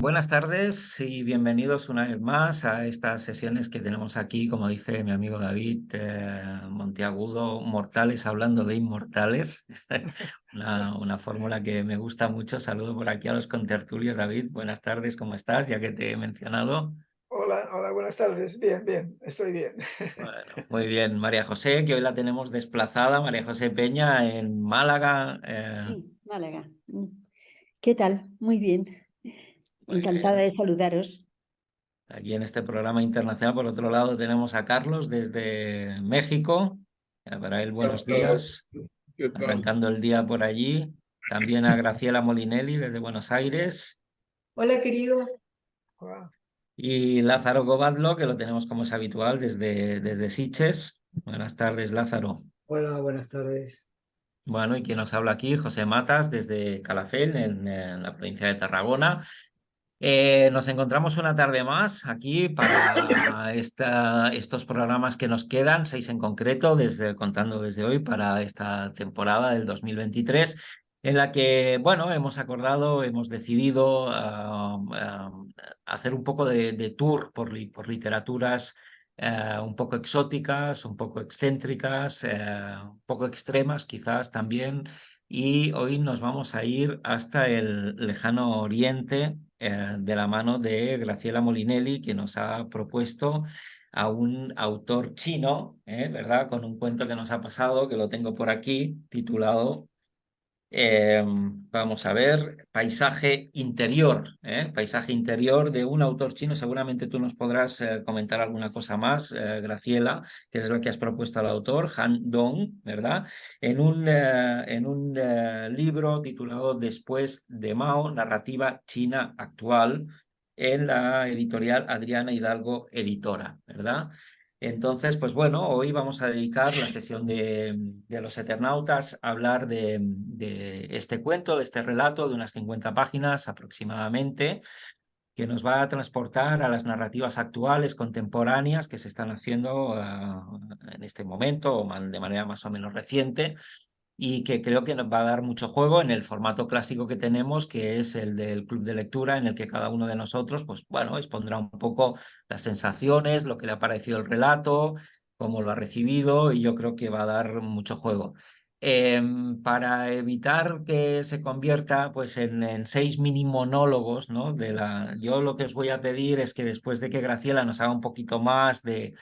Buenas tardes y bienvenidos una vez más a estas sesiones que tenemos aquí, como dice mi amigo David Monteagudo, mortales hablando de inmortales. Una fórmula que me gusta mucho. Saludo por aquí a los contertulios. David, buenas tardes, ¿cómo estás? Ya que te he mencionado. Hola, hola, buenas tardes. Bien, bien, estoy bien. Bueno, muy bien. María José, que hoy la tenemos desplazada, María José Peña en Málaga. Sí, Málaga. ¿Qué tal? Muy bien. Muy Encantada bien. de saludaros. Aquí en este programa internacional, por otro lado, tenemos a Carlos desde México. Para él, ¿Qué buenos tal? días. ¿Qué tal? Arrancando el día por allí. También a Graciela Molinelli desde Buenos Aires. Hola, queridos. Hola. Y Lázaro Gobadlo, que lo tenemos como es habitual desde Sitges. Buenas tardes, Lázaro. Hola, buenas tardes. Bueno, y quien nos habla aquí, José Matas, desde Calafell, en la provincia de Tarragona. Nos encontramos una tarde más aquí para estos programas que nos quedan, 6 en concreto, contando desde hoy para esta temporada del 2023, en la que, bueno, hemos acordado, hemos decidido hacer un poco de tour por literaturas un poco exóticas, un poco excéntricas, un poco extremas quizás también. Y hoy nos vamos a ir hasta el lejano oriente de la mano de Graciela Molinelli, que nos ha propuesto a un autor chino, ¿verdad? Con un cuento que nos ha pasado, que lo tengo por aquí, titulado vamos a ver, Paisaje Interior, Paisaje Interior de un autor chino. Seguramente tú nos podrás comentar alguna cosa más, Graciela, que es lo que has propuesto al autor, Han Dong, ¿verdad? En un libro titulado Después de Mao, Narrativa China Actual, en la editorial Adriana Hidalgo Editora, ¿verdad? Entonces, pues bueno, hoy vamos a dedicar la sesión de los Eternautas a hablar de este cuento, de este relato de unas 50 páginas aproximadamente, que nos va a transportar a las narrativas actuales, contemporáneas, que se están haciendo en este momento, o de manera más o menos reciente, y que creo que nos va a dar mucho juego en el formato clásico que tenemos, que es el del club de lectura, en el que cada uno de nosotros, pues bueno, expondrá un poco las sensaciones, lo que le ha parecido el relato, cómo lo ha recibido, y yo creo que va a dar mucho juego. Para evitar que se convierta pues en 6 mini monólogos, ¿no? Yo lo que os voy a pedir es que después de que Graciela nos haga un poquito más de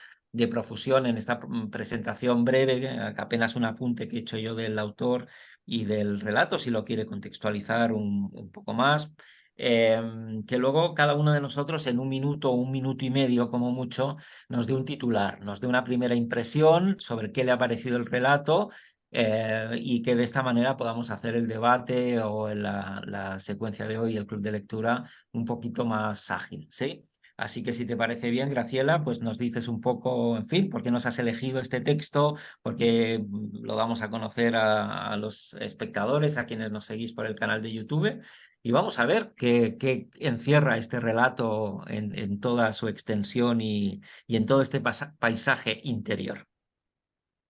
profusión en esta presentación breve, apenas un apunte que he hecho yo del autor y del relato, si lo quiere contextualizar un poco más, que luego cada uno de nosotros en un minuto o un minuto y medio como mucho nos dé un titular, nos dé una primera impresión sobre qué le ha parecido el relato. Y que de esta manera podamos hacer el debate o la secuencia de hoy, el club de lectura, un poquito más ágil, ¿sí? Así que si te parece bien, Graciela, pues nos dices un poco, en fin, por qué nos has elegido este texto, por qué lo damos a conocer a los espectadores, a quienes nos seguís por el canal de YouTube, y vamos a ver qué encierra este relato en toda su extensión y en todo este paisaje interior.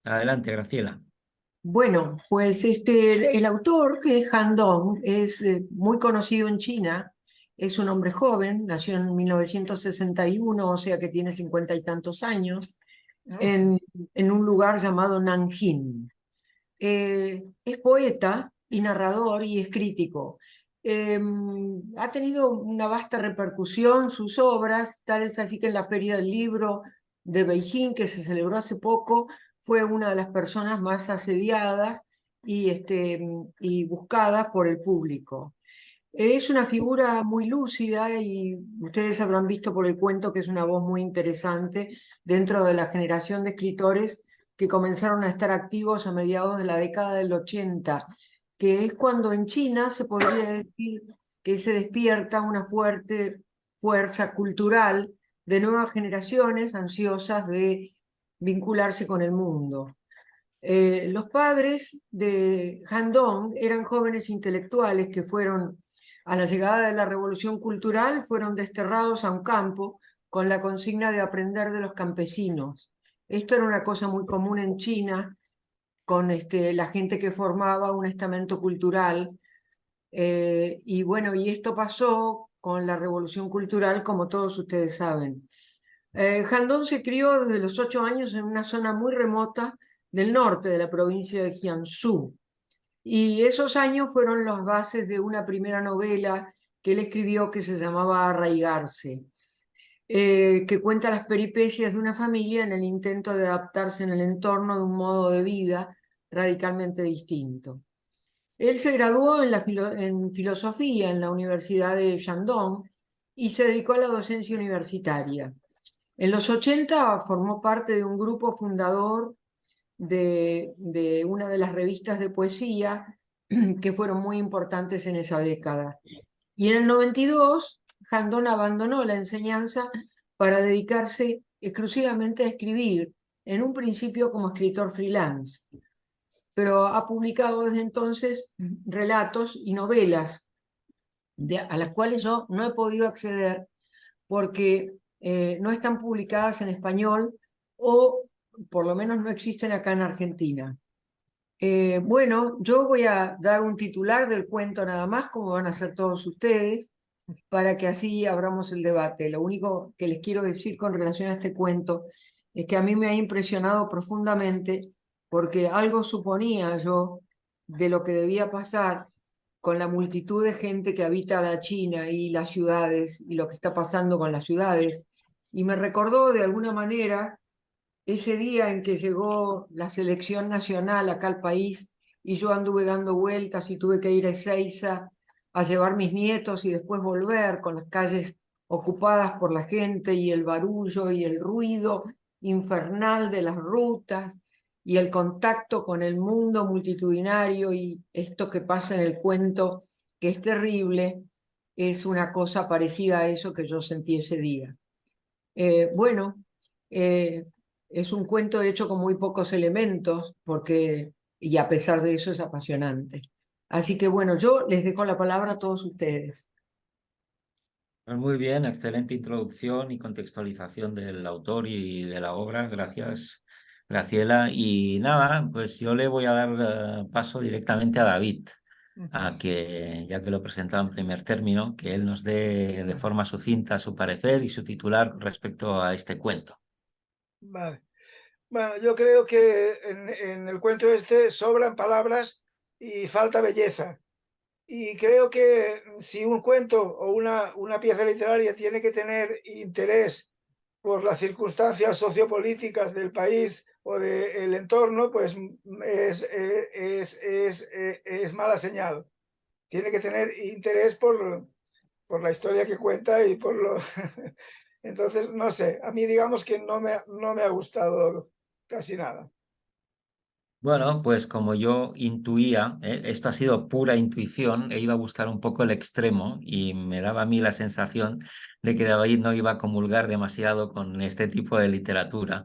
Adelante, Graciela. Bueno, pues el autor, que es Han Dong, es muy conocido en China. Es un hombre joven, nació en 1961, o sea que tiene 50 y tantos años, ¿No? en un lugar llamado Nanjing. Es poeta y narrador y es crítico. Eh, Ha tenido una vasta repercusión sus obras, tal es así que en la Feria del Libro de Beijing, que se celebró hace poco, fue una de las personas más asediadas y buscadas por el público. Es una figura muy lúcida y ustedes habrán visto por el cuento que es una voz muy interesante dentro de la generación de escritores que comenzaron a estar activos a mediados de la década del 80, que es cuando en China se podría decir que se despierta una fuerte fuerza cultural de nuevas generaciones ansiosas de vincularse con el mundo. Los padres de Han Dong eran jóvenes intelectuales que fueron, a la llegada de la Revolución Cultural, fueron desterrados a un campo con la consigna de aprender de los campesinos. Esto era una cosa muy común en China, con la gente que formaba un estamento cultural. Y bueno, y esto pasó con la Revolución Cultural, como todos ustedes saben. Jandón se crió desde los 8 años en una zona muy remota del norte de la provincia de Jiangsu. Y esos años fueron las bases de una primera novela que él escribió que se llamaba Arraigarse, que cuenta las peripecias de una familia en el intento de adaptarse en el entorno de un modo de vida radicalmente distinto. Él se graduó en filosofía en la Universidad de Shandong y se dedicó a la docencia universitaria. En los 80 formó parte de un grupo fundador de una de las revistas de poesía que fueron muy importantes en esa década. Y en el 92, Jandón abandonó la enseñanza para dedicarse exclusivamente a escribir, en un principio como escritor freelance, pero ha publicado desde entonces relatos y novelas a las cuales yo no he podido acceder porque no están publicadas en español o por lo menos no existen acá en Argentina. Bueno, yo voy a dar un titular del cuento nada más, como van a hacer todos ustedes, para que así abramos el debate. Lo único que les quiero decir con relación a este cuento es que a mí me ha impresionado profundamente porque algo suponía yo de lo que debía pasar con la multitud de gente que habita la China y las ciudades y lo que está pasando con las ciudades. Y me recordó de alguna manera ese día en que llegó la selección nacional acá al país y yo anduve dando vueltas y tuve que ir a Ezeiza a llevar mis nietos y después volver con las calles ocupadas por la gente y el barullo y el ruido infernal de las rutas y el contacto con el mundo multitudinario y esto que pasa en el cuento, que es terrible, es una cosa parecida a eso que yo sentí ese día. Bueno, es un cuento hecho con muy pocos elementos, y a pesar de eso es apasionante. Así que bueno, yo les dejo la palabra a todos ustedes. Pues muy bien, excelente introducción y contextualización del autor y de la obra. Gracias, Graciela. Y nada, pues yo le voy a dar paso directamente a David, a que, ya que lo presentaba en primer término, que él nos dé de forma sucinta su parecer y su titular respecto a este cuento. Vale. Bueno, yo creo que en el cuento este sobran palabras y falta belleza. Y creo que si un cuento o una pieza literaria tiene que tener interés por las circunstancias sociopolíticas del país o del entorno, pues es mala señal. Tiene que tener interés por la historia que cuenta y por lo... Entonces, no sé, a mí digamos que no me ha gustado casi nada. Bueno, pues como yo intuía, esto ha sido pura intuición, he ido a buscar un poco el extremo y me daba a mí la sensación de que David no iba a comulgar demasiado con este tipo de literatura.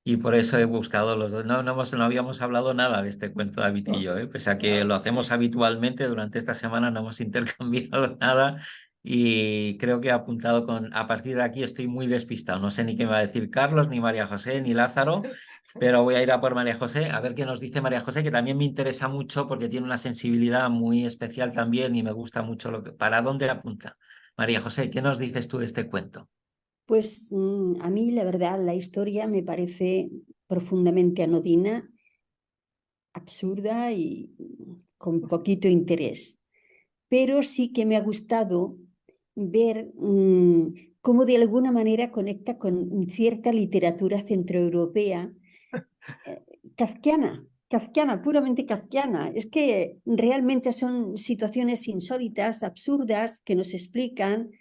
Y por eso he buscado los dos. No habíamos hablado nada de este cuento, David y yo, pese a que lo hacemos habitualmente. Durante esta semana no hemos intercambiado nada y creo que he apuntado a partir de aquí estoy muy despistado. No sé ni qué me va a decir Carlos, ni María José, ni Lázaro, pero voy a ir a por María José, a ver qué nos dice María José, que también me interesa mucho porque tiene una sensibilidad muy especial también y me gusta mucho para dónde apunta. María José, ¿qué nos dices tú de este cuento? Pues a mí la verdad la historia me parece profundamente anodina, absurda y con poquito interés. Pero sí que me ha gustado ver cómo de alguna manera conecta con cierta literatura centroeuropea kafkiana, puramente kafkiana. Es que realmente son situaciones insólitas, absurdas, que nos explican.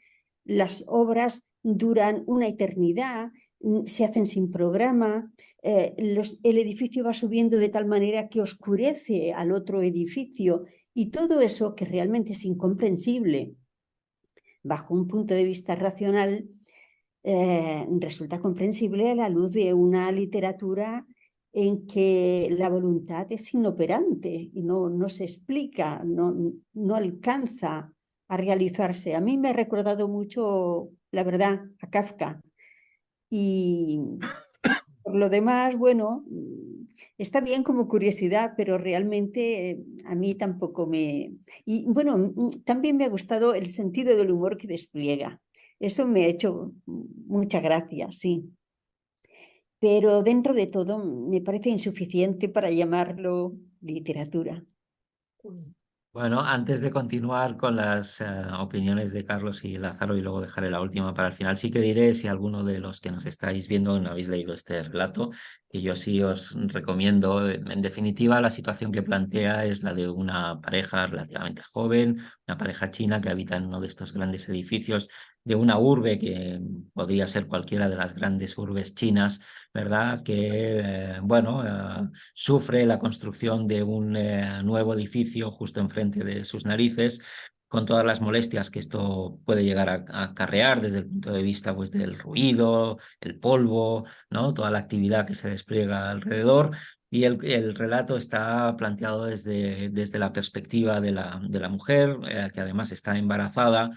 Las obras duran una eternidad, se hacen sin programa, el edificio va subiendo de tal manera que oscurece al otro edificio y todo eso que realmente es incomprensible bajo un punto de vista racional, resulta comprensible a la luz de una literatura en que la voluntad es inoperante y no se explica, no alcanza a realizarse. A mí me ha recordado mucho, la verdad, a Kafka. Y por lo demás, bueno, está bien como curiosidad, pero realmente a mí tampoco me... Y bueno, también me ha gustado el sentido del humor que despliega. Eso me ha hecho mucha gracia, sí. Pero dentro de todo me parece insuficiente para llamarlo literatura. Bueno, antes de continuar con las opiniones de Carlos y Lázaro y luego dejaré la última para el final, sí que diré, si alguno de los que nos estáis viendo no habéis leído este relato, que yo sí os recomiendo. En definitiva, la situación que plantea es la de una pareja relativamente joven, una pareja china que habita en uno de estos grandes edificios de una urbe que podría ser cualquiera de las grandes urbes chinas, ¿verdad? Que, bueno, sufre la construcción de un nuevo edificio justo enfrente de sus narices, con todas las molestias que esto puede llegar a acarrear desde el punto de vista, pues, del ruido, el polvo, ¿no? Toda la actividad que se despliega alrededor. Y el relato está planteado desde la perspectiva de la mujer, que además está embarazada.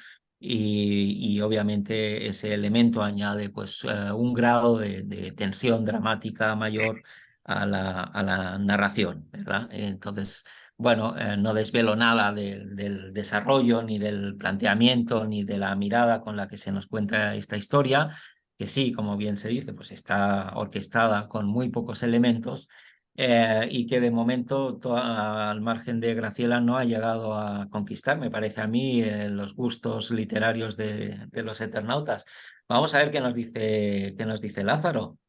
Y obviamente ese elemento añade, pues, un grado de tensión dramática mayor a la narración, ¿verdad? Entonces, bueno, no desvelo nada del desarrollo, ni del planteamiento, ni de la mirada con la que se nos cuenta esta historia, que sí, como bien se dice, pues está orquestada con muy pocos elementos, y que de momento, al margen de Graciela, no ha llegado a conquistar, me parece a mí, los gustos literarios de los eternautas. Vamos a ver qué nos dice Lázaro.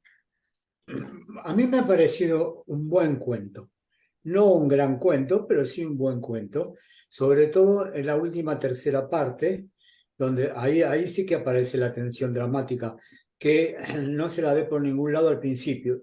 A mí me ha parecido un buen cuento. No un gran cuento, pero sí un buen cuento. Sobre todo en la última tercera parte, donde ahí sí que aparece la tensión dramática, que no se la ve por ningún lado al principio.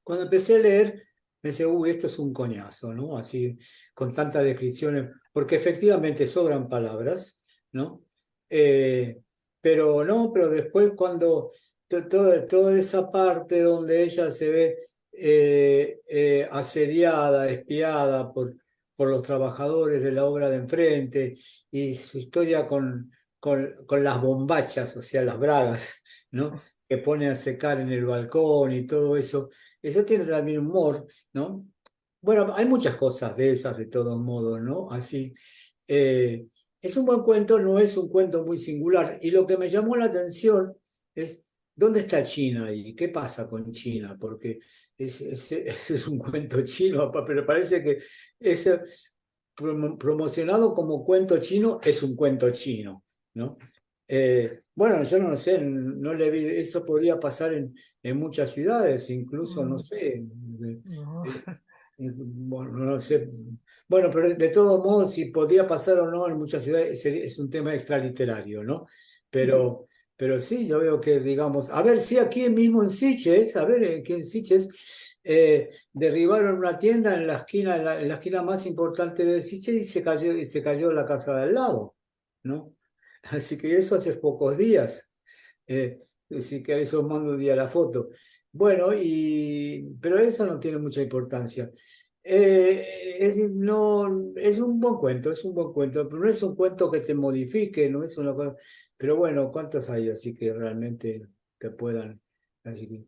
Cuando empecé a leer, pensé, uy, esto es un coñazo, ¿no? Así, con tantas descripciones, porque efectivamente sobran palabras, ¿no? Eh, pero no, pero después cuando toda esa parte donde ella se ve asediada, espiada por los trabajadores de la obra de enfrente y su historia con las bombachas, o sea, las bragas, ¿no? Que pone a secar en el balcón y todo eso. Eso tiene también humor, ¿no? Bueno, hay muchas cosas de esas de todos modos, ¿no? Así. eh, es un buen cuento, no es un cuento muy singular. Y lo que me llamó la atención es dónde está China ahí, qué pasa con China, porque ese es un cuento chino, pero parece que ese promocionado como cuento chino es un cuento chino, ¿no? Bueno, yo no sé, no le vi, eso podría pasar en muchas ciudades, incluso, no sé, No. bueno, no sé. Bueno, pero de todos modos, si podía pasar o no en muchas ciudades, es un tema extraliterario, ¿no? Pero, pero sí, yo veo que, digamos, a ver, sí, aquí mismo en Sitges, a ver, aquí en Sitges, derribaron una tienda en la esquina más importante de Sitges y se cayó la casa de al lado, ¿no? Así que eso hace pocos días. Eh, si querés os mando un día la foto. Bueno, pero eso no tiene mucha importancia. No, es un buen cuento, es un buen cuento, pero no es un cuento que te modifique, no es una cosa. Pero bueno, ¿cuántos hay así que realmente te puedan, así que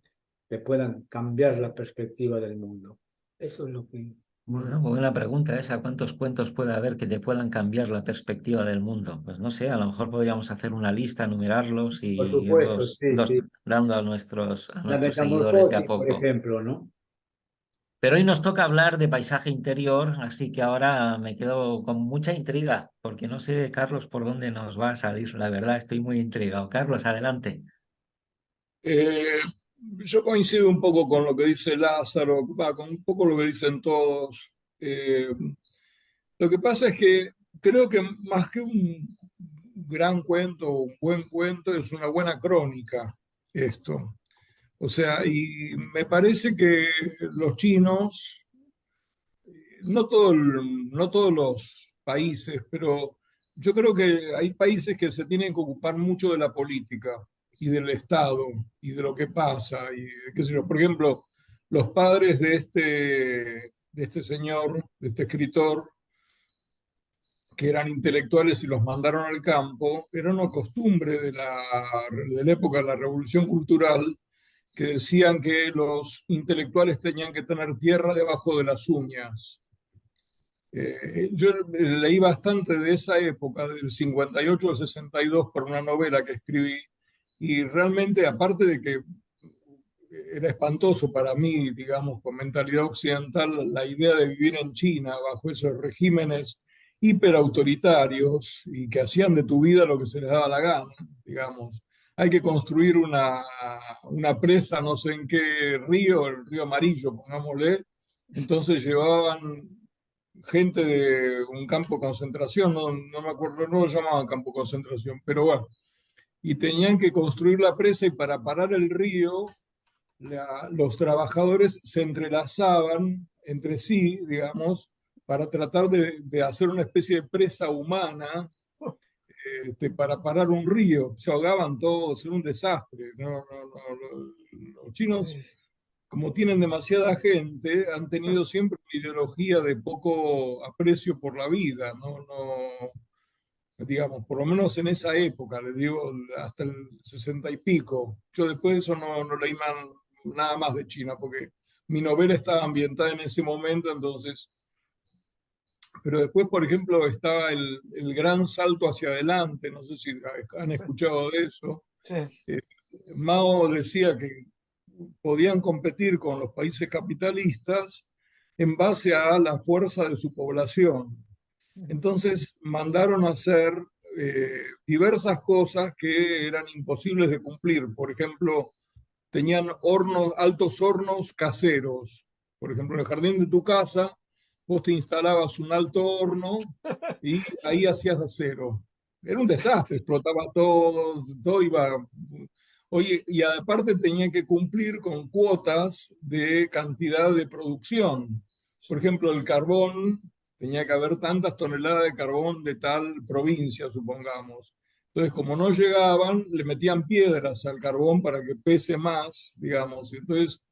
te puedan cambiar la perspectiva del mundo? Eso es lo que. Bueno, buena pregunta esa. ¿Cuántos cuentos puede haber que te puedan cambiar la perspectiva del mundo? Pues no sé, a lo mejor podríamos hacer una lista, numerarlos Por y supuesto, irlos sí, sí. dando a a La nuestros seguidores de a metamorfosis, por poco. ejemplo, ¿no? Pero hoy nos toca hablar de paisaje interior, así que ahora me quedo con mucha intriga, porque no sé, Carlos, por dónde nos va a salir. La verdad, estoy muy intrigado. Carlos, adelante. Eh, yo coincido un poco con lo que dice Lázaro, va, con un poco lo que dicen todos. Lo que pasa es que creo que más que un gran cuento o un buen cuento, es una buena crónica esto. O sea, y me parece que los chinos, no todos los países, pero yo creo que hay países que se tienen que ocupar mucho de la política y del Estado y de lo que pasa. Y qué sé yo, por ejemplo, los padres de este señor, de este escritor, que eran intelectuales y los mandaron al campo, era una costumbre de la época de la Revolución Cultural que decían que los intelectuales tenían que tener tierra debajo de las uñas. Yo leí bastante de esa época, del 58 al 62, por una novela que escribí, y realmente, aparte de que era espantoso para mí, digamos, con mentalidad occidental, la idea de vivir en China bajo esos regímenes hiperautoritarios y que hacían de tu vida lo que se les daba la gana, digamos. Hay que construir una presa, no sé en qué río, el río Amarillo, pongámosle. Entonces llevaban gente de un campo de concentración, no me acuerdo, no lo llamaban campo de concentración, pero bueno, y tenían que construir la presa y para parar el río, los trabajadores se entrelazaban entre sí, digamos, para tratar de hacer una especie de presa humana para parar un río. Se ahogaban todos, era un desastre. Los chinos, como tienen demasiada gente, han tenido siempre una ideología de poco aprecio por la vida, digamos, por lo menos en esa época, les digo, hasta el 60 y pico. Yo después de eso no leí nada más de China, porque mi novela estaba ambientada en ese momento, entonces... Pero después, por ejemplo, estaba el gran salto hacia adelante, no sé si han escuchado de eso. Sí. Mao decía que podían competir con los países capitalistas en base a la fuerza de su población. Entonces mandaron a hacer diversas cosas que eran imposibles de cumplir. Por ejemplo, tenían altos hornos caseros. Por ejemplo, en el jardín de tu casa, vos te instalabas un alto horno y ahí hacías acero. Era un desastre, explotaba todo iba... Oye, y aparte tenía que cumplir con cuotas de cantidad de producción. Por ejemplo, el carbón, tenía que haber tantas toneladas de carbón de tal provincia, supongamos. Entonces, como no llegaban, le metían piedras al carbón para que pese más, digamos. Entonces,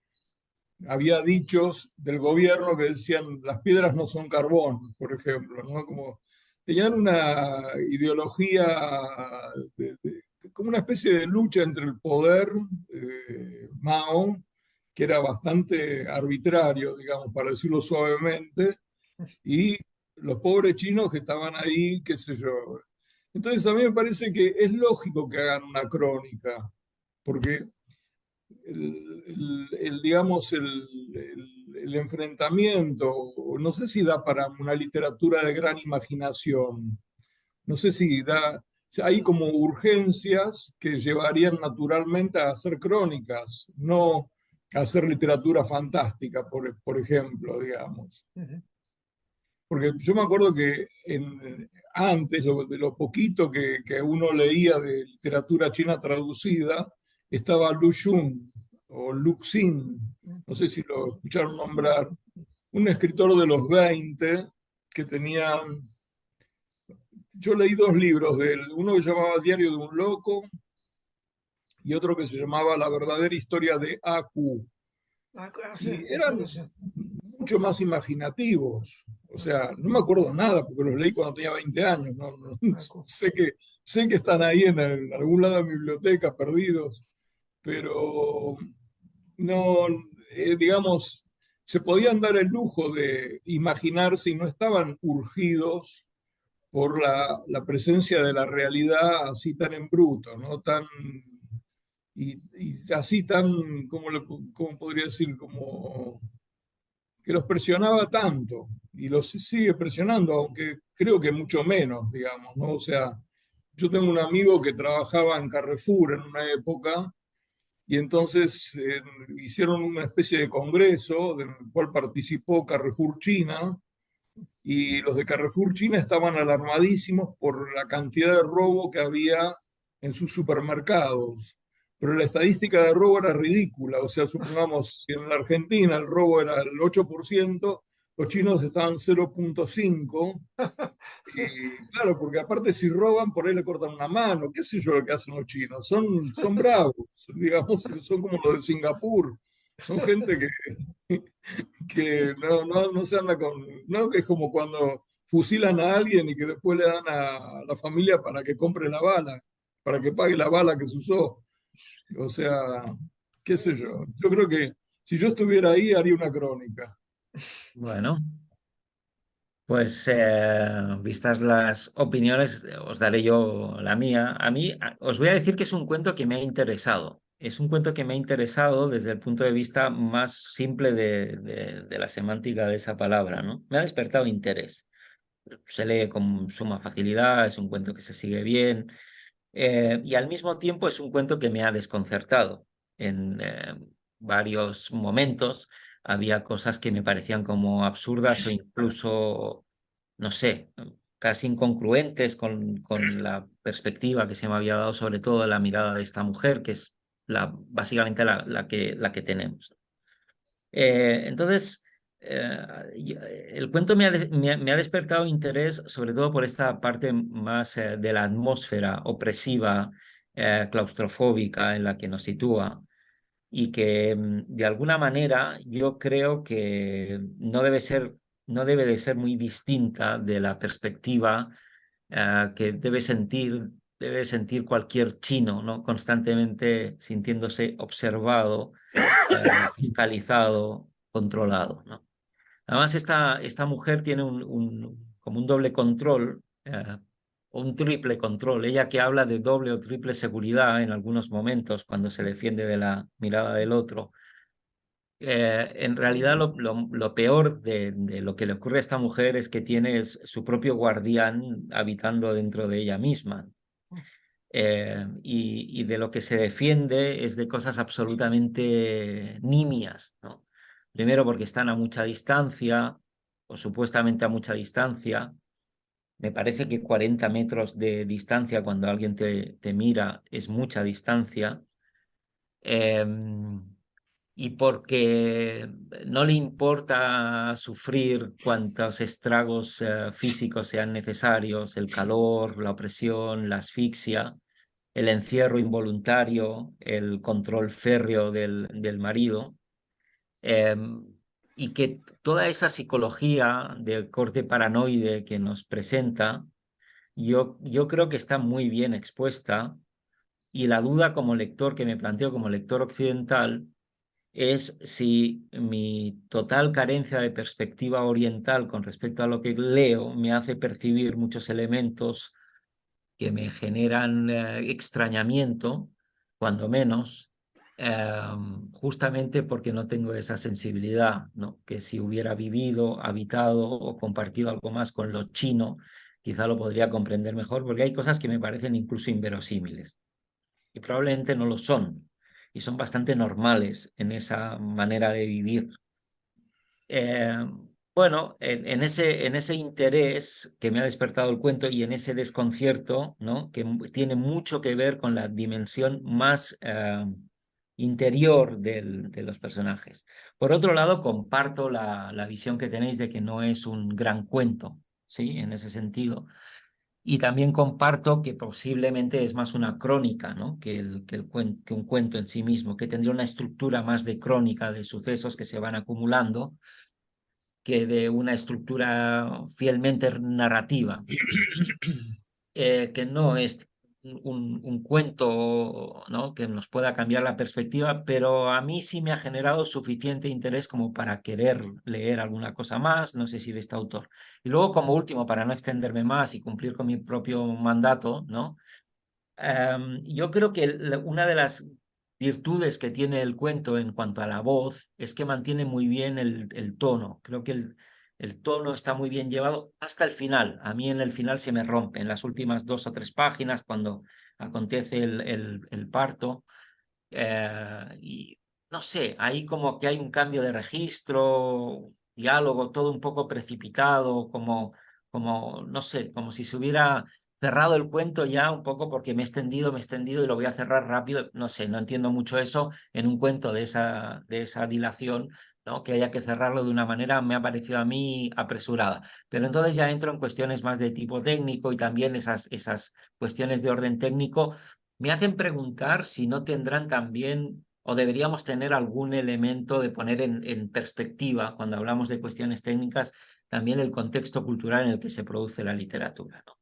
había dichos del gobierno que decían las piedras no son carbón, por ejemplo, ¿no? Como tenían una ideología como una especie de lucha entre el poder Mao, que era bastante arbitrario, digamos, para decirlo suavemente, y los pobres chinos que estaban ahí, qué sé yo. Entonces a mí me parece que es lógico que hagan una crónica, porque digamos, el enfrentamiento, no sé si da para una literatura de gran imaginación, no sé si da, hay como urgencias que llevarían naturalmente a hacer crónicas, no a hacer literatura fantástica, por ejemplo, digamos. Porque yo me acuerdo que antes, de lo poquito que uno leía de literatura china traducida, estaba Lu Xun o Lu Xing, no sé si lo escucharon nombrar, un escritor de los 20 que tenía... Yo leí dos libros de él, uno que se llamaba Diario de un Loco y otro que se llamaba La verdadera historia de A.Q. Y eran mucho más imaginativos. O sea, no me acuerdo nada porque los leí cuando tenía 20 años. Sé que están ahí en algún lado de mi biblioteca perdidos, pero no, digamos, se podían dar el lujo de imaginarse y no estaban urgidos por la presencia de la realidad así tan en bruto, ¿no? Y así tan, ¿cómo podría decir? Como que los presionaba tanto y los sigue presionando, aunque creo que mucho menos, digamos, ¿no? O sea, yo tengo un amigo que trabajaba en Carrefour en una época y entonces hicieron una especie de congreso en el cual participó Carrefour China y los de Carrefour China estaban alarmadísimos por la cantidad de robo que había en sus supermercados. Pero la estadística de robo era ridícula, o sea, supongamos, si en la Argentina el robo era el 8%, los chinos estaban 0,5%, y claro, porque aparte si roban, por ahí le cortan una mano, qué sé yo lo que hacen los chinos, son bravos, digamos, son como los de Singapur, son gente que no se anda con, no que es como cuando fusilan a alguien y que después le dan a la familia para que compre la bala, para que pague la bala que se usó. O sea, qué sé yo. Yo creo que si yo estuviera ahí haría una crónica. Bueno, pues vistas las opiniones, os daré yo la mía. A mí, os voy a decir que es un cuento que me ha interesado. Es un cuento que me ha interesado desde el punto de vista más simple de la semántica de esa palabra, ¿no? Me ha despertado interés. Se lee con suma facilidad, es un cuento que se sigue bien, y al mismo tiempo es un cuento que me ha desconcertado. En varios momentos había cosas que me parecían como absurdas o incluso, no sé, casi incongruentes con la perspectiva que se me había dado, sobre todo de la mirada de esta mujer, que es básicamente la que tenemos. Entonces, el cuento me ha despertado interés sobre todo por esta parte más de la atmósfera opresiva, claustrofóbica en la que nos sitúa y que de alguna manera yo creo que no debe de ser muy distinta de la perspectiva que debe sentir cualquier chino, ¿no? Constantemente sintiéndose observado, fiscalizado, controlado, ¿no? Además, esta mujer tiene como un doble control, o un triple control. Ella que habla de doble o triple seguridad en algunos momentos cuando se defiende de la mirada del otro. En realidad lo peor de lo que le ocurre a esta mujer es que tiene su propio guardián habitando dentro de ella misma. Y de lo que se defiende es de cosas absolutamente nimias, ¿no? Primero porque están a mucha distancia, o supuestamente a mucha distancia. Me parece que 40 metros de distancia cuando alguien te mira es mucha distancia. Y porque no le importa sufrir cuantos estragos físicos sean necesarios, el calor, la opresión, la asfixia, el encierro involuntario, el control férreo del marido, y que toda esa psicología de corte paranoide que nos presenta, yo creo que está muy bien expuesta, y la duda como lector que me planteo como lector occidental es si mi total carencia de perspectiva oriental con respecto a lo que leo me hace percibir muchos elementos que me generan extrañamiento, cuando menos, justamente porque no tengo esa sensibilidad, ¿no? Que si hubiera vivido, habitado o compartido algo más con lo chino, quizá lo podría comprender mejor, porque hay cosas que me parecen incluso inverosímiles y probablemente no lo son, y son bastante normales en esa manera de vivir. Eh, bueno, en ese interés que me ha despertado el cuento y en ese desconcierto, ¿no? Que tiene mucho que ver con la dimensión más interior de los personajes. Por otro lado, comparto la visión que tenéis de que no es un gran cuento, ¿sí? En ese sentido. Y también comparto que posiblemente es más una crónica, ¿no? Que un cuento en sí mismo, que tendría una estructura más de crónica de sucesos que se van acumulando que de una estructura fielmente narrativa, que no es un cuento, ¿no? Que nos pueda cambiar la perspectiva, pero a mí sí me ha generado suficiente interés como para querer leer alguna cosa más, no sé si de este autor. Y luego, como último, para no extenderme más y cumplir con mi propio mandato, ¿no? Yo creo que una de las virtudes que tiene el cuento en cuanto a la voz es que mantiene muy bien el tono. Creo que el tono está muy bien llevado hasta el final. A mí en el final se me rompe, en las últimas 2 o 3 páginas, cuando acontece el parto. Y no sé, ahí como que hay un cambio de registro, diálogo, todo un poco precipitado, como no sé, como si se hubiera cerrado el cuento ya un poco porque me he extendido y lo voy a cerrar rápido. No sé, no entiendo mucho eso en un cuento de esa dilación, ¿no? Que haya que cerrarlo de una manera, me ha parecido a mí apresurada. Pero entonces ya entro en cuestiones más de tipo técnico y también esas cuestiones de orden técnico me hacen preguntar si no tendrán también o deberíamos tener algún elemento de poner en perspectiva, cuando hablamos de cuestiones técnicas, también el contexto cultural en el que se produce la literatura, ¿no?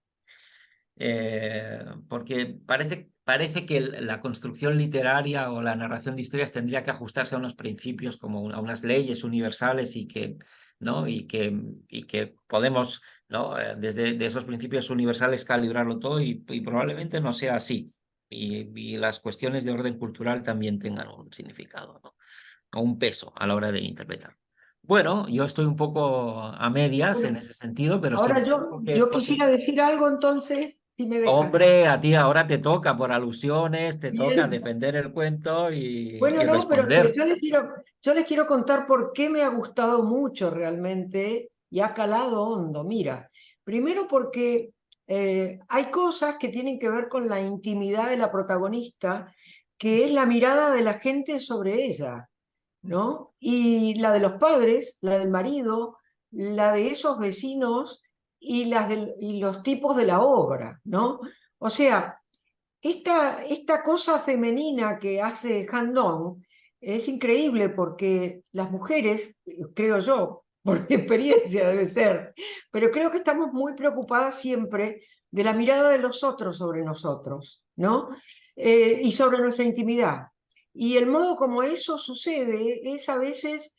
porque parece que la construcción literaria o la narración de historias tendría que ajustarse a unos principios, como a unas leyes universales y que, ¿no? y que podemos, ¿no? Desde de esos principios universales calibrarlo todo y probablemente no sea así. Y las cuestiones de orden cultural también tengan un significado, ¿no? O un peso a la hora de interpretar. Bueno, yo estoy un poco a medias en Bueno, ese sentido, pero ahora siempre tengo que yo quisiera decir algo entonces, si me dejas. Hombre, a ti ahora te toca por alusiones, te toca Bien. defender el cuento Bueno, y no, pero responder. yo les quiero contar por qué me ha gustado mucho realmente y ha calado hondo. Mira, primero porque hay cosas que tienen que ver con la intimidad de la protagonista, que es la mirada de la gente sobre ella, ¿no? Y la de los padres, la del marido, la de esos vecinos y los tipos de la obra, ¿no? O sea, esta cosa femenina que hace Han Dong es increíble porque las mujeres, creo yo, por mi experiencia debe ser, pero creo que estamos muy preocupadas siempre de la mirada de los otros sobre nosotros, ¿no? Y sobre nuestra intimidad. Y el modo como eso sucede es a veces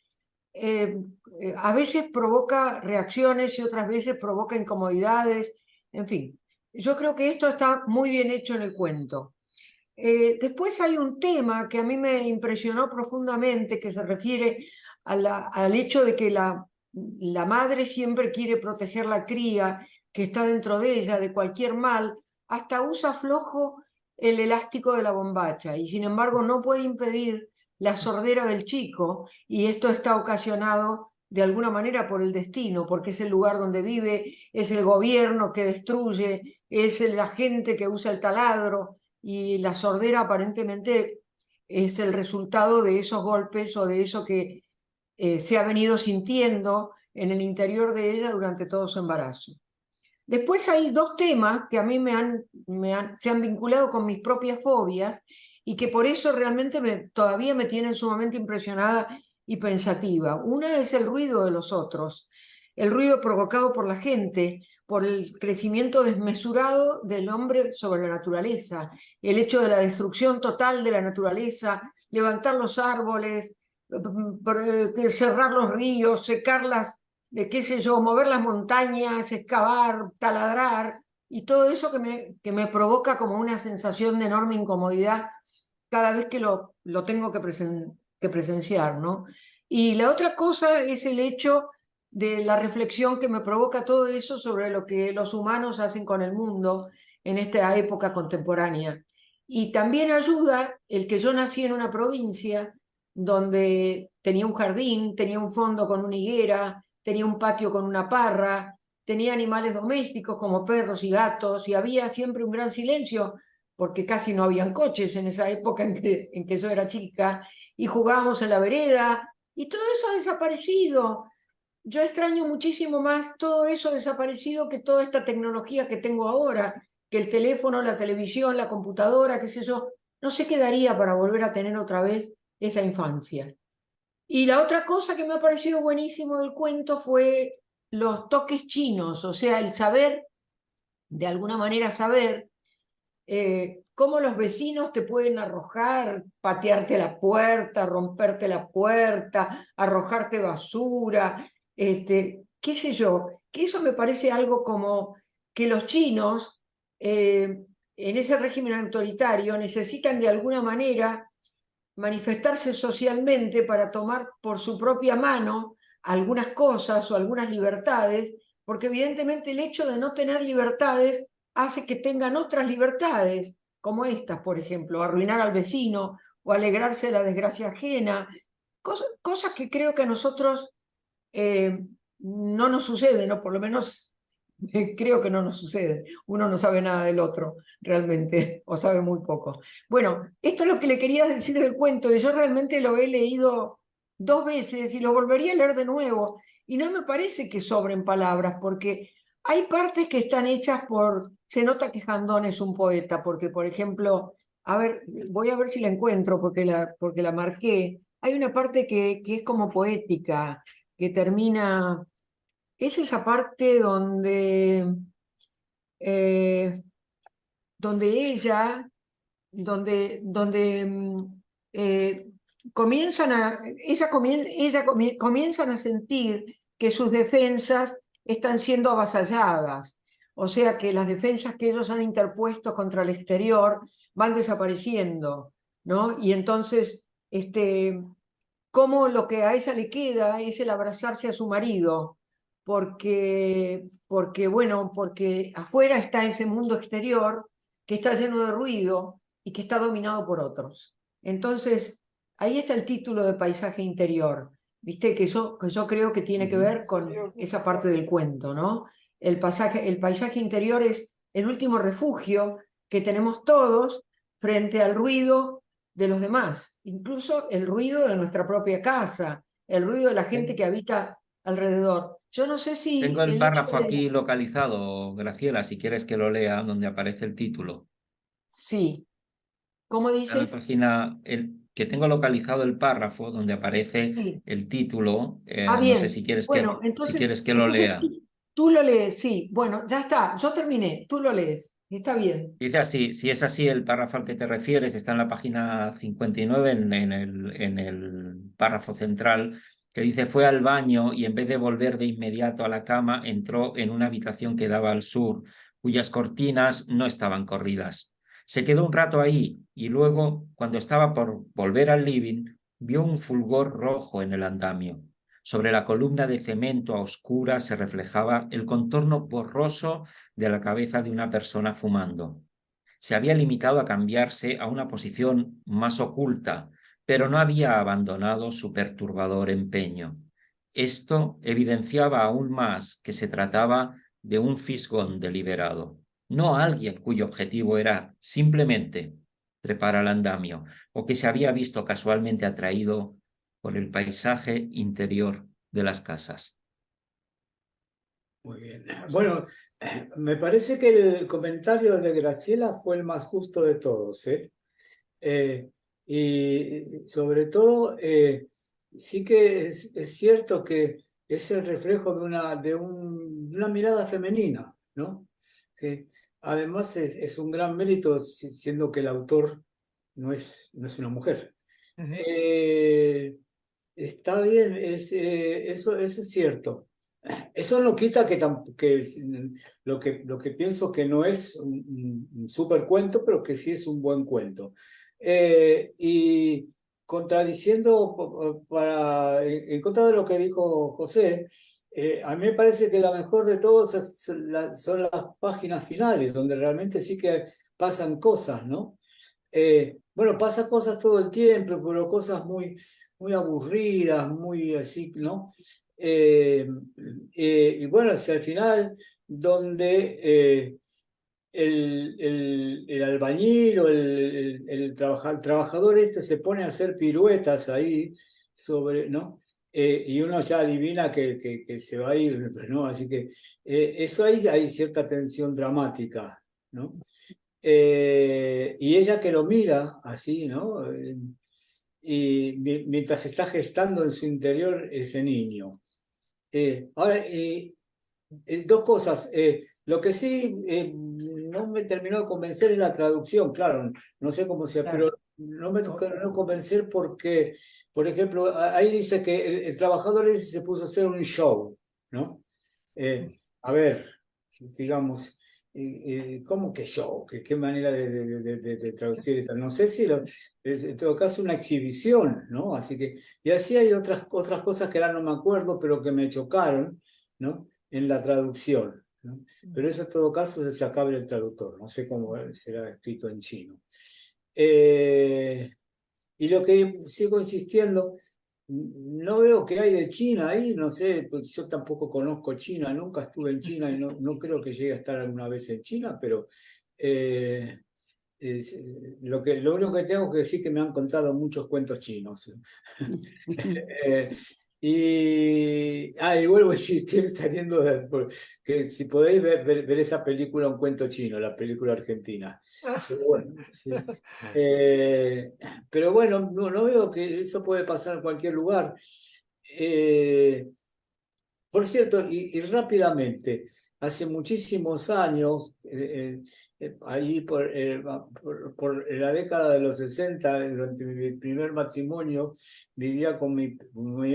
provoca reacciones y otras veces provoca incomodidades, en fin. Yo creo que esto está muy bien hecho en el cuento. Después hay un tema que a mí me impresionó profundamente, que se refiere al hecho de que la madre siempre quiere proteger la cría que está dentro de ella de cualquier mal, hasta usa flojo el elástico de la bombacha y sin embargo no puede impedir la sordera del chico y esto está ocasionado de alguna manera por el destino, porque es el lugar donde vive, es el gobierno que destruye, es la gente que usa el taladro y la sordera aparentemente es el resultado de esos golpes o de eso que se ha venido sintiendo en el interior de ella durante todo su embarazo. Después hay dos temas que a mí se han vinculado con mis propias fobias y que por eso realmente todavía me tienen sumamente impresionada y pensativa. Una es el ruido de los otros, el ruido provocado por la gente, por el crecimiento desmesurado del hombre sobre la naturaleza, el hecho de la destrucción total de la naturaleza, levantar los árboles, cerrar los ríos, secarlas de qué sé yo, mover las montañas, excavar, taladrar, y todo eso que me provoca como una sensación de enorme incomodidad cada vez que lo tengo que presenciar, ¿no? Y la otra cosa es el hecho de la reflexión que me provoca todo eso sobre lo que los humanos hacen con el mundo en esta época contemporánea. Y también ayuda el que yo nací en una provincia donde tenía un jardín, tenía un fondo con una higuera, tenía un patio con una parra, tenía animales domésticos como perros y gatos, y había siempre un gran silencio, porque casi no habían coches en esa época en que yo era chica, y jugábamos en la vereda, y todo eso ha desaparecido. Yo extraño muchísimo más todo eso desaparecido que toda esta tecnología que tengo ahora, que el teléfono, la televisión, la computadora, qué sé yo, no sé qué daría para volver a tener otra vez esa infancia. Y la otra cosa que me ha parecido buenísimo del cuento fue los toques chinos, o sea, el saber, de alguna manera saber, cómo los vecinos te pueden arrojar, patearte la puerta, romperte la puerta, arrojarte basura, qué sé yo, que eso me parece algo como que los chinos, en ese régimen autoritario, necesitan de alguna manera manifestarse socialmente para tomar por su propia mano algunas cosas o algunas libertades, porque evidentemente el hecho de no tener libertades hace que tengan otras libertades, como estas, por ejemplo, arruinar al vecino o alegrarse de la desgracia ajena, cosas que creo que a nosotros no nos suceden, o por lo menos creo que no nos sucede. Uno no sabe nada del otro, realmente, o sabe muy poco. Bueno, esto es lo que le quería decir del cuento, y yo realmente lo he leído dos veces y lo volvería a leer de nuevo. Y no me parece que sobren palabras, porque hay partes que están hechas por... Se nota que Jandón es un poeta, porque, por ejemplo, a ver, voy a ver si la encuentro, porque la marqué. Hay una parte que es como poética, que termina... Es esa parte donde donde ella, comienzan a sentir que sus defensas están siendo avasalladas. O sea que las defensas que ellos han interpuesto contra el exterior van desapareciendo, ¿no? Y entonces, cómo lo que a ella le queda es el abrazarse a su marido, porque afuera está ese mundo exterior que está lleno de ruido y que está dominado por otros. Entonces, ahí está el título de Paisaje Interior, ¿viste? Que yo creo que tiene que ver con esa parte del cuento, ¿no? El paisaje interior es el último refugio que tenemos todos frente al ruido de los demás, incluso el ruido de nuestra propia casa, el ruido de la gente que habita alrededor. Yo no sé si Tengo el el hecho párrafo de... aquí localizado, Graciela, si quieres que lo lea, donde aparece el título. Sí, ¿cómo Está en la dices? página, que tengo localizado el párrafo donde aparece Sí. el título. Ah, No sé bien. Bueno, si entonces, quieres que lo lea. tú lo lees, sí. Bueno, ya está, yo terminé, tú lo lees. Está bien. Dice así, si es así, el párrafo al que te refieres está en la página 59, en el párrafo central, que dice, fue al baño y en vez de volver de inmediato a la cama, entró en una habitación que daba al sur, cuyas cortinas no estaban corridas. Se quedó un rato ahí y luego, cuando estaba por volver al living, vio un fulgor rojo en el andamio. Sobre la columna de cemento a oscuras se reflejaba el contorno borroso de la cabeza de una persona fumando. Se había limitado a cambiarse a una posición más oculta, pero no había abandonado su perturbador empeño. Esto evidenciaba aún más que se trataba de un fisgón deliberado, no alguien cuyo objetivo era simplemente trepar al andamio o que se había visto casualmente atraído por el paisaje interior de las casas. Muy bien. Bueno, me parece que el comentario de Graciela fue el más justo de todos, ¿eh? Y sobre todo, sí que es cierto que es el reflejo de una mirada femenina, ¿no? Que además es un gran mérito, siendo que el autor no es una mujer. Está bien, eso es cierto. Eso no quita que lo que pienso que no es un super cuento, pero que sí es un buen cuento. Y contradiciendo, en contra de lo que dijo José, a mí me parece que la mejor de todos son las páginas finales, donde realmente sí que pasan cosas, ¿no? Bueno, pasan cosas todo el tiempo, pero cosas muy aburridas, muy así, ¿no? Y bueno, hacia el final, donde el albañil o el trabajador este se pone a hacer piruetas ahí sobre, ¿no? Y uno ya adivina que se va a ir, ¿no? Así que eso ahí hay cierta tensión dramática, ¿no? Y ella que lo mira así, ¿no? Y mientras está gestando en su interior ese niño. Ahora, dos cosas. Lo que sí no me terminó de convencer es la traducción, claro, no sé cómo sea, Claro. pero no me terminó de convencer porque, por ejemplo, ahí dice que el trabajador ese se puso a hacer un show, ¿no? A ver, digamos, ¿cómo que show? ¿Qué manera de traducir esto? No sé si en todo caso una exhibición, ¿no? Así que, y así hay otras cosas que ahora no me acuerdo, pero que me chocaron, ¿no? En la traducción, ¿no? Pero eso en todo caso es sacable el traductor, no sé cómo será escrito en chino. Y lo que sigo insistiendo, no veo que hay de China ahí, no sé, pues yo tampoco conozco China, nunca estuve en China y no creo que llegue a estar alguna vez en China, pero lo único que tengo que decir es que me han contado muchos cuentos chinos. Y vuelvo a insistir saliendo que si podéis ver esa película, Un cuento chino, la película argentina. Pero bueno, sí. Pero bueno, no veo que eso puede pasar en cualquier lugar. Por cierto, y rápidamente, hace muchísimos años, ahí por la década de los 60, durante mi primer matrimonio, vivía con mi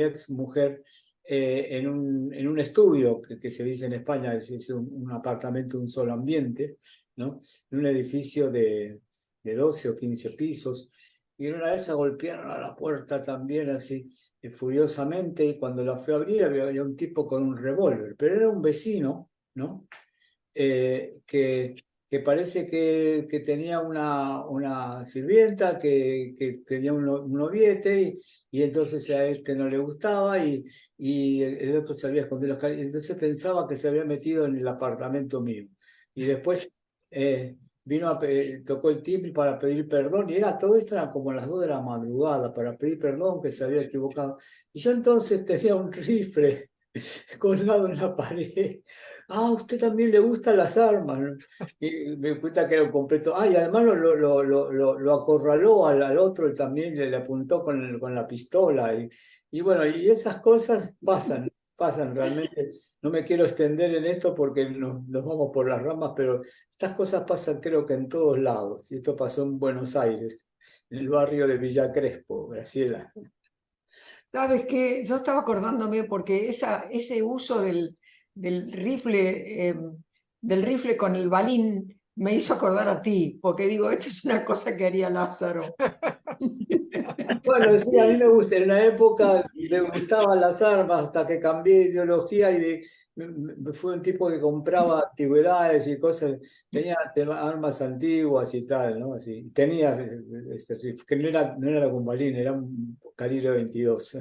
ex mujer en un estudio, que se dice en España, es un apartamento de un solo ambiente, ¿no? En un edificio de 12 o 15 pisos. Y en una vez se golpearon a la puerta también así furiosamente, y cuando la fui a abrir había un tipo con un revólver, pero era un vecino, ¿no? Que parece que tenía una sirvienta que tenía un noviete, y entonces a este no le gustaba, y el otro se había escondido, entonces pensaba que se había metido en el apartamento mío. Y después tocó el timbre para pedir perdón, y todo esto era como las 2 de la madrugada, para pedir perdón, que se había equivocado. Y yo entonces tenía un rifle colgado en la pared. Ah, a usted también le gustan las armas, ¿no? Y me cuenta que era un completo. Ah, y además lo acorraló al otro, y también le apuntó con la pistola. Y bueno, y esas cosas pasan realmente. No me quiero extender en esto porque nos vamos por las ramas, pero estas cosas pasan creo que en todos lados. Y esto pasó en Buenos Aires, en el barrio de Villa Crespo, Graciela. ¿Sabes qué? Yo estaba acordándome porque ese uso del rifle con el balín me hizo acordar a ti, porque digo, esto es una cosa que haría Lázaro. Bueno, sí, a mí me gusta. En una época me gustaban las armas hasta que cambié de ideología, fui un tipo que compraba antigüedades y cosas. Tenía armas antiguas y tal, ¿no? Así, tenía ese rifle, que no era con balín, era un calibre 22.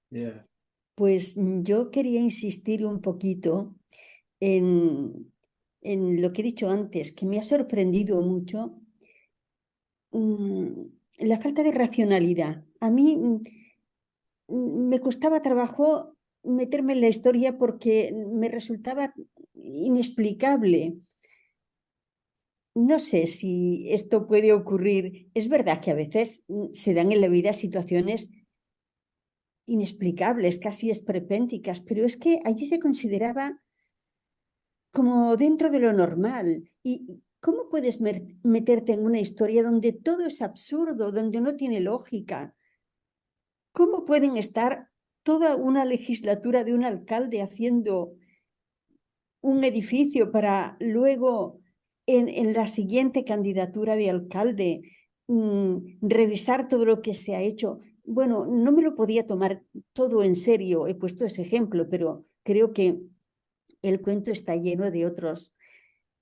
Yeah. Pues yo quería insistir un poquito en lo que he dicho antes, que me ha sorprendido mucho la falta de racionalidad. A mí me costaba trabajo meterme en la historia porque me resultaba inexplicable. No sé si esto puede ocurrir. Es verdad que a veces se dan en la vida situaciones inexplicables, casi esperpénticas, pero es que allí se consideraba como dentro de lo normal. ¿Y cómo puedes meterte en una historia donde todo es absurdo, donde no tiene lógica? ¿Cómo pueden estar toda una legislatura de un alcalde haciendo un edificio para luego en la siguiente candidatura de alcalde revisar todo lo que se ha hecho? Bueno, no me lo podía tomar todo en serio, he puesto ese ejemplo, pero creo que el cuento está lleno de otros.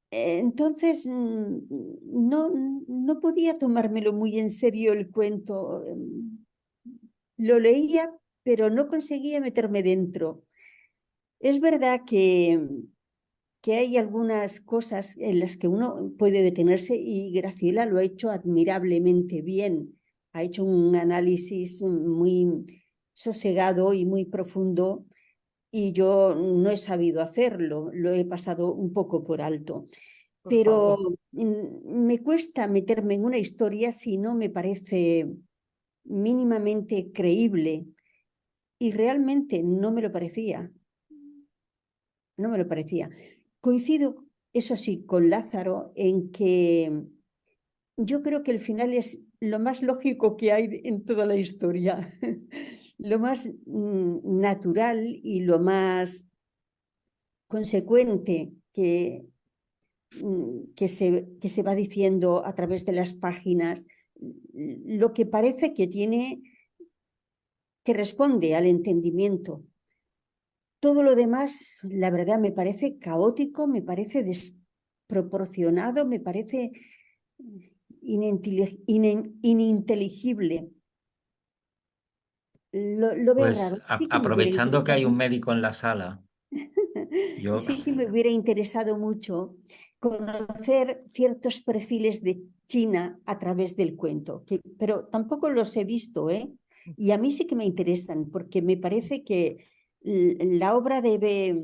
Entonces, no podía tomármelo muy en serio el cuento. Lo leía, pero no conseguía meterme dentro. Es verdad que hay algunas cosas en las que uno puede detenerse, y Graciela lo ha hecho admirablemente bien. Ha hecho un análisis muy sosegado y muy profundo, y yo no he sabido hacerlo, lo he pasado un poco por alto. Por Pero favor. me cuesta meterme en una historia si no me parece mínimamente creíble, y realmente no me lo parecía. No me lo parecía. Coincido, eso sí, con Lázaro en que yo creo que el final es lo más lógico que hay en toda la historia, lo más natural y lo más consecuente que se va diciendo a través de las páginas, lo que parece que responde al entendimiento. Todo lo demás, la verdad, me parece caótico, me parece desproporcionado, me parece ininteligible. Lo veo raro. Pues Sí que me hubiera aprovechando que hay interesado. un médico en la sala, yo Sí que me hubiera interesado mucho conocer ciertos perfiles de China a través del cuento, pero tampoco los he visto, ¿eh? Y a mí sí que me interesan, porque me parece que la obra debe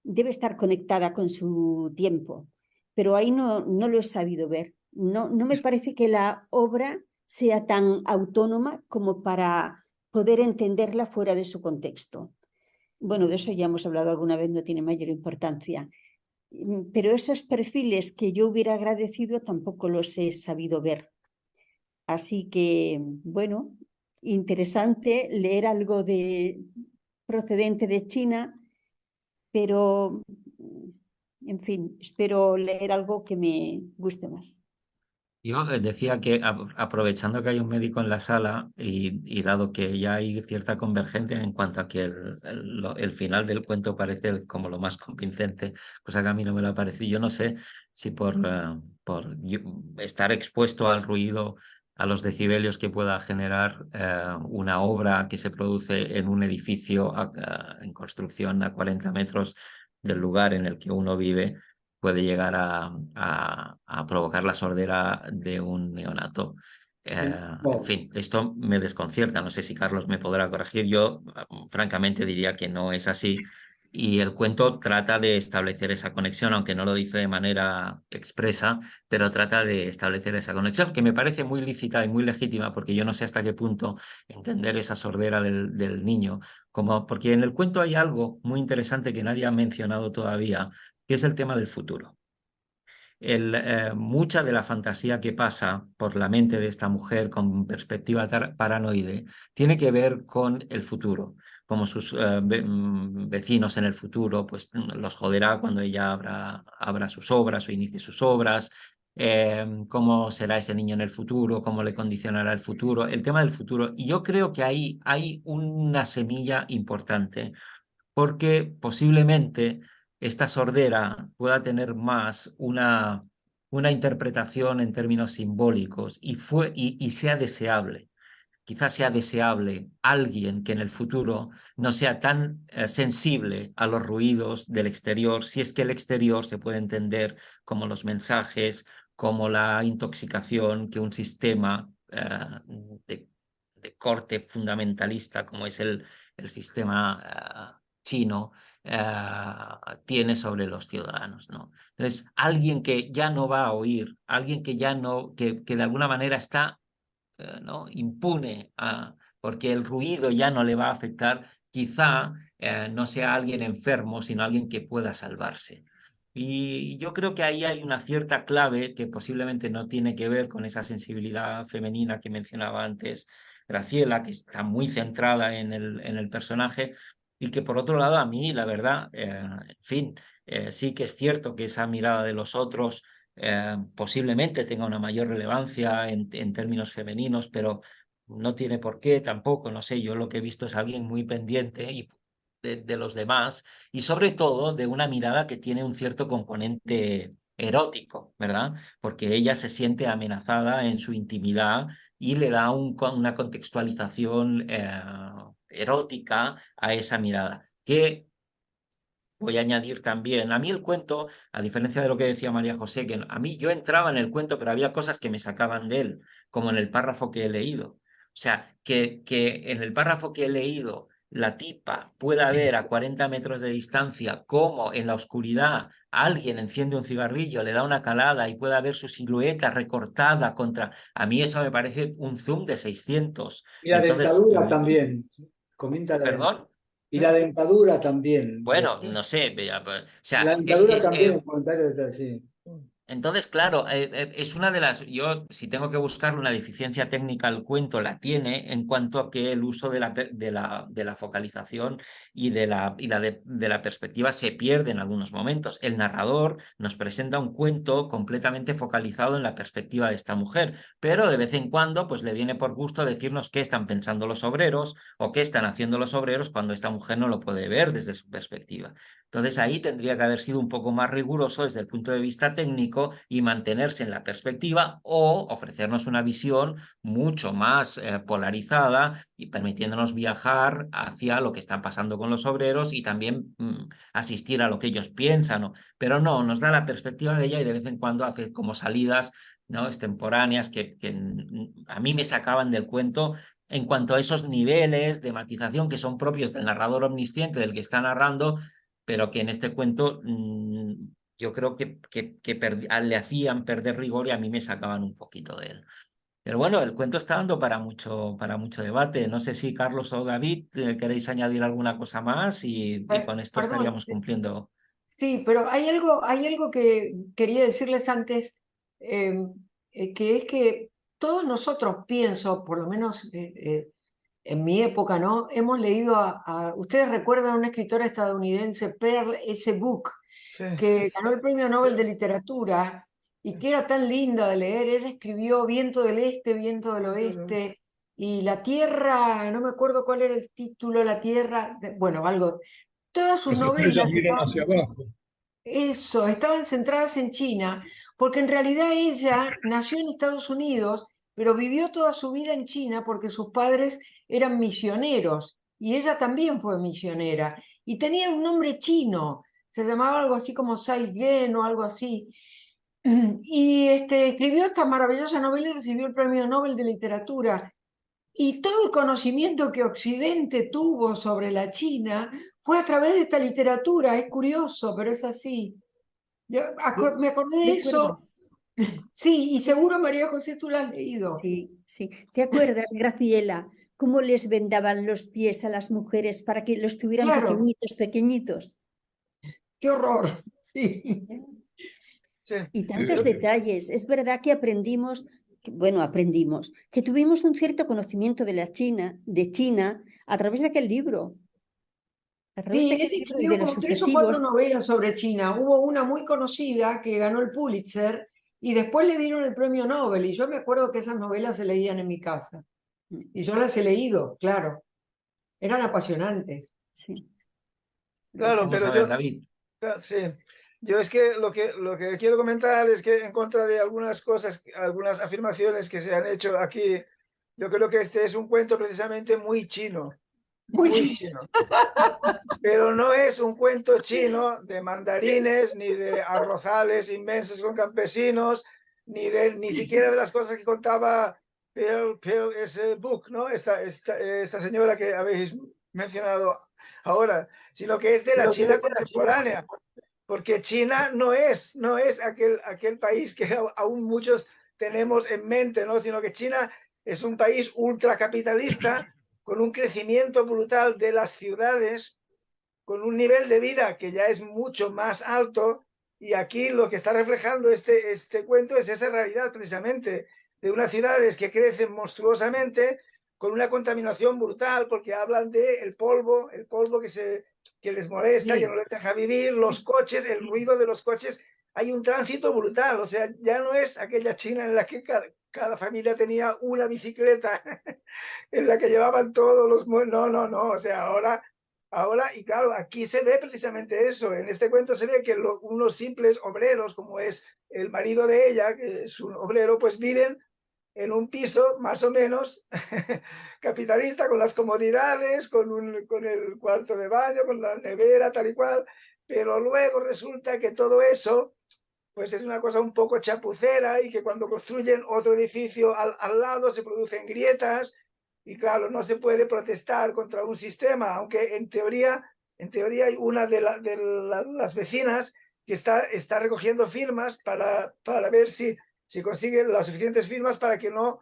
estar conectada con su tiempo, pero ahí no lo he sabido ver. No me parece que la obra sea tan autónoma como para poder entenderla fuera de su contexto. Bueno, de eso ya hemos hablado alguna vez, no tiene mayor importancia. Pero esos perfiles que yo hubiera agradecido tampoco los he sabido ver. Así que, bueno, interesante leer algo procedente de China, pero, en fin, espero leer algo que me guste más. Yo decía que aprovechando que hay un médico en la sala y dado que ya hay cierta convergencia en cuanto a que el final del cuento parece como lo más convincente, cosa que a mí no me lo ha parecido. Yo no sé si por estar expuesto al ruido, a los decibelios que pueda generar una obra que se produce en un edificio en construcción a 40 metros del lugar en el que uno vive puede llegar a provocar la sordera de un neonato. En Wow. fin, esto me desconcierta. No sé si Carlos me podrá corregir. Yo, francamente, diría que no es así. Y el cuento trata de establecer esa conexión, aunque no lo dice de manera expresa, pero trata de establecer esa conexión, que me parece muy lícita y muy legítima, porque yo no sé hasta qué punto entender esa sordera del niño, porque en el cuento hay algo muy interesante que nadie ha mencionado todavía, que es el tema del futuro. Mucha de la fantasía que pasa por la mente de esta mujer con perspectiva paranoide tiene que ver con el futuro, como sus vecinos en el futuro, pues los joderá cuando ella abra sus obras o inicie sus obras. Cómo será ese niño en el futuro, cómo le condicionará el futuro, el tema del futuro. Y yo creo que ahí hay una semilla importante porque posiblemente esta sordera pueda tener más una interpretación en términos simbólicos y sea deseable. Quizás sea deseable alguien que en el futuro no sea tan sensible a los ruidos del exterior, si es que el exterior se puede entender como los mensajes, como la intoxicación que un sistema de corte fundamentalista como es el sistema chino tiene sobre los ciudadanos, ¿no? Entonces, alguien que ya no va a oír, alguien que ya no, que de alguna manera está ¿no? impune porque el ruido ya no le va a afectar, quizá no sea alguien enfermo, sino alguien que pueda salvarse. Y yo creo que ahí hay una cierta clave que posiblemente no tiene que ver con esa sensibilidad femenina que mencionaba antes Graciela, que está muy centrada en el personaje y que por otro lado a mí, la verdad, en fin, sí que es cierto que esa mirada de los otros posiblemente tenga una mayor relevancia en términos femeninos, pero no tiene por qué tampoco, no sé, yo lo que he visto es alguien muy pendiente de los demás y sobre todo de una mirada que tiene un cierto componente erótico, ¿verdad? Porque ella se siente amenazada en su intimidad y le da una contextualización erótica a esa mirada, que voy a añadir también, a mí el cuento, a diferencia de lo que decía María José, que a mí yo entraba en el cuento, pero había cosas que me sacaban de él, como en el párrafo que he leído. O sea, que en el párrafo que he leído la tipa pueda ver a 40 metros de distancia cómo en la oscuridad alguien enciende un cigarrillo, le da una calada y pueda ver su silueta recortada contra... A mí eso me parece un zoom de 600. Y la Entonces, dentadura también, comenta la dentadura. ¿perdón? Y la dentadura también. Bueno, no sé, o La sea, dentadura también, el comentario está así. entonces, claro, es una de las, yo si tengo que buscar una deficiencia técnica al cuento, la tiene en cuanto a que el uso de la focalización y de la perspectiva se pierde en algunos momentos. El narrador nos presenta un cuento completamente focalizado en la perspectiva de esta mujer, pero de vez en cuando pues le viene por gusto decirnos qué están pensando los obreros o qué están haciendo los obreros cuando esta mujer no lo puede ver desde su perspectiva. Entonces ahí tendría que haber sido un poco más riguroso desde el punto de vista técnico y mantenerse en la perspectiva o ofrecernos una visión mucho más polarizada y permitiéndonos viajar hacia lo que está pasando con los obreros y también asistir a lo que ellos piensan. ¿No? Pero no, nos da la perspectiva de ella y de vez en cuando hace como salidas, ¿no? extemporáneas que a mí me sacaban del cuento en cuanto a esos niveles de matización que son propios del narrador omnisciente, del que está narrando, pero que en este cuento yo creo que le hacían perder rigor y a mí me sacaban un poquito de él. Pero bueno, el cuento está dando para mucho debate. No sé si Carlos o David queréis añadir alguna cosa más y con esto Perdón, estaríamos cumpliendo. sí, pero hay algo que quería decirles antes, que es que todos nosotros, pienso, por lo menos en mi época, ¿no? Hemos leído ustedes recuerdan a una escritora estadounidense, Pearl S. Book, Sí, que ganó el Premio Nobel de Literatura y que era tan linda de leer. Ella escribió Viento del Este, Viento del Oeste, y La Tierra, no me acuerdo cuál era el título, La Tierra, bueno, algo. Todas sus Las estrellas novelas miran hacia abajo. estaban centradas en China, porque en realidad ella nació en Estados Unidos, pero vivió toda su vida en China porque sus padres eran misioneros y ella también fue misionera y tenía un nombre chino, se llamaba algo así como Sai Yen o algo así. Y escribió esta maravillosa novela y recibió el Premio Nobel de Literatura. Y todo el conocimiento que Occidente tuvo sobre la China fue a través de esta literatura. Es curioso, pero es así. Me acordé de ¿Te acuerdas? eso. Sí, y Es- seguro, María José, tú lo has leído. Sí, sí. ¿Te acuerdas, Graciela, cómo les vendaban los pies a las mujeres para que los tuvieran Claro, pequeñitos, pequeñitos? qué horror. Sí. ¿Eh? sí. Y tantos Eh, detalles. Es verdad que aprendimos, que tuvimos un cierto conocimiento de China, a través de aquel libro, a través de Sí, él aquel libro y escribió de los como 3 o 4 sucesivos. novelas sobre China. Hubo una muy conocida que ganó el Pulitzer y después le dieron el premio Nobel. Y yo me acuerdo que esas novelas se leían en mi casa. Y yo las he leído, claro. Eran apasionantes. Sí, Claro, Vamos pero a ver, David. sí, yo es que lo que quiero comentar es que en contra de algunas cosas, algunas afirmaciones que se han hecho aquí, yo creo que este es un cuento precisamente muy chino, Muy muy chi- chino. Pero no es un cuento chino de mandarines, ni de arrozales inmensos con campesinos, ni siquiera de las cosas que contaba Pearl S. Book, ¿no? Esta señora que habéis mencionado ahora, sino que es de la China contemporánea, porque China no es aquel país que aún muchos tenemos en mente, ¿no? Sino que China es un país ultracapitalista con un crecimiento brutal de las ciudades, con un nivel de vida que ya es mucho más alto, y aquí lo que está reflejando este cuento es esa realidad precisamente de unas ciudades que crecen monstruosamente con una contaminación brutal, porque hablan de el polvo que les molesta, que no Sí. les deja vivir, los coches, el ruido de los coches. Hay un tránsito brutal, o sea, ya no es aquella China en la que cada familia tenía una bicicleta en la que llevaban todos los... No, o sea, ahora, y claro, aquí se ve precisamente eso. En este cuento se ve que unos simples obreros, como es el marido de ella, que es un obrero, pues viven en un piso más o menos capitalista, con las comodidades, con el cuarto de baño, con la nevera, tal y cual, pero luego resulta que todo eso pues es una cosa un poco chapucera, y que cuando construyen otro edificio al lado se producen grietas, y claro, no se puede protestar contra un sistema, aunque en teoría hay una las vecinas que está recogiendo firmas para ver si consiguen las suficientes firmas para que no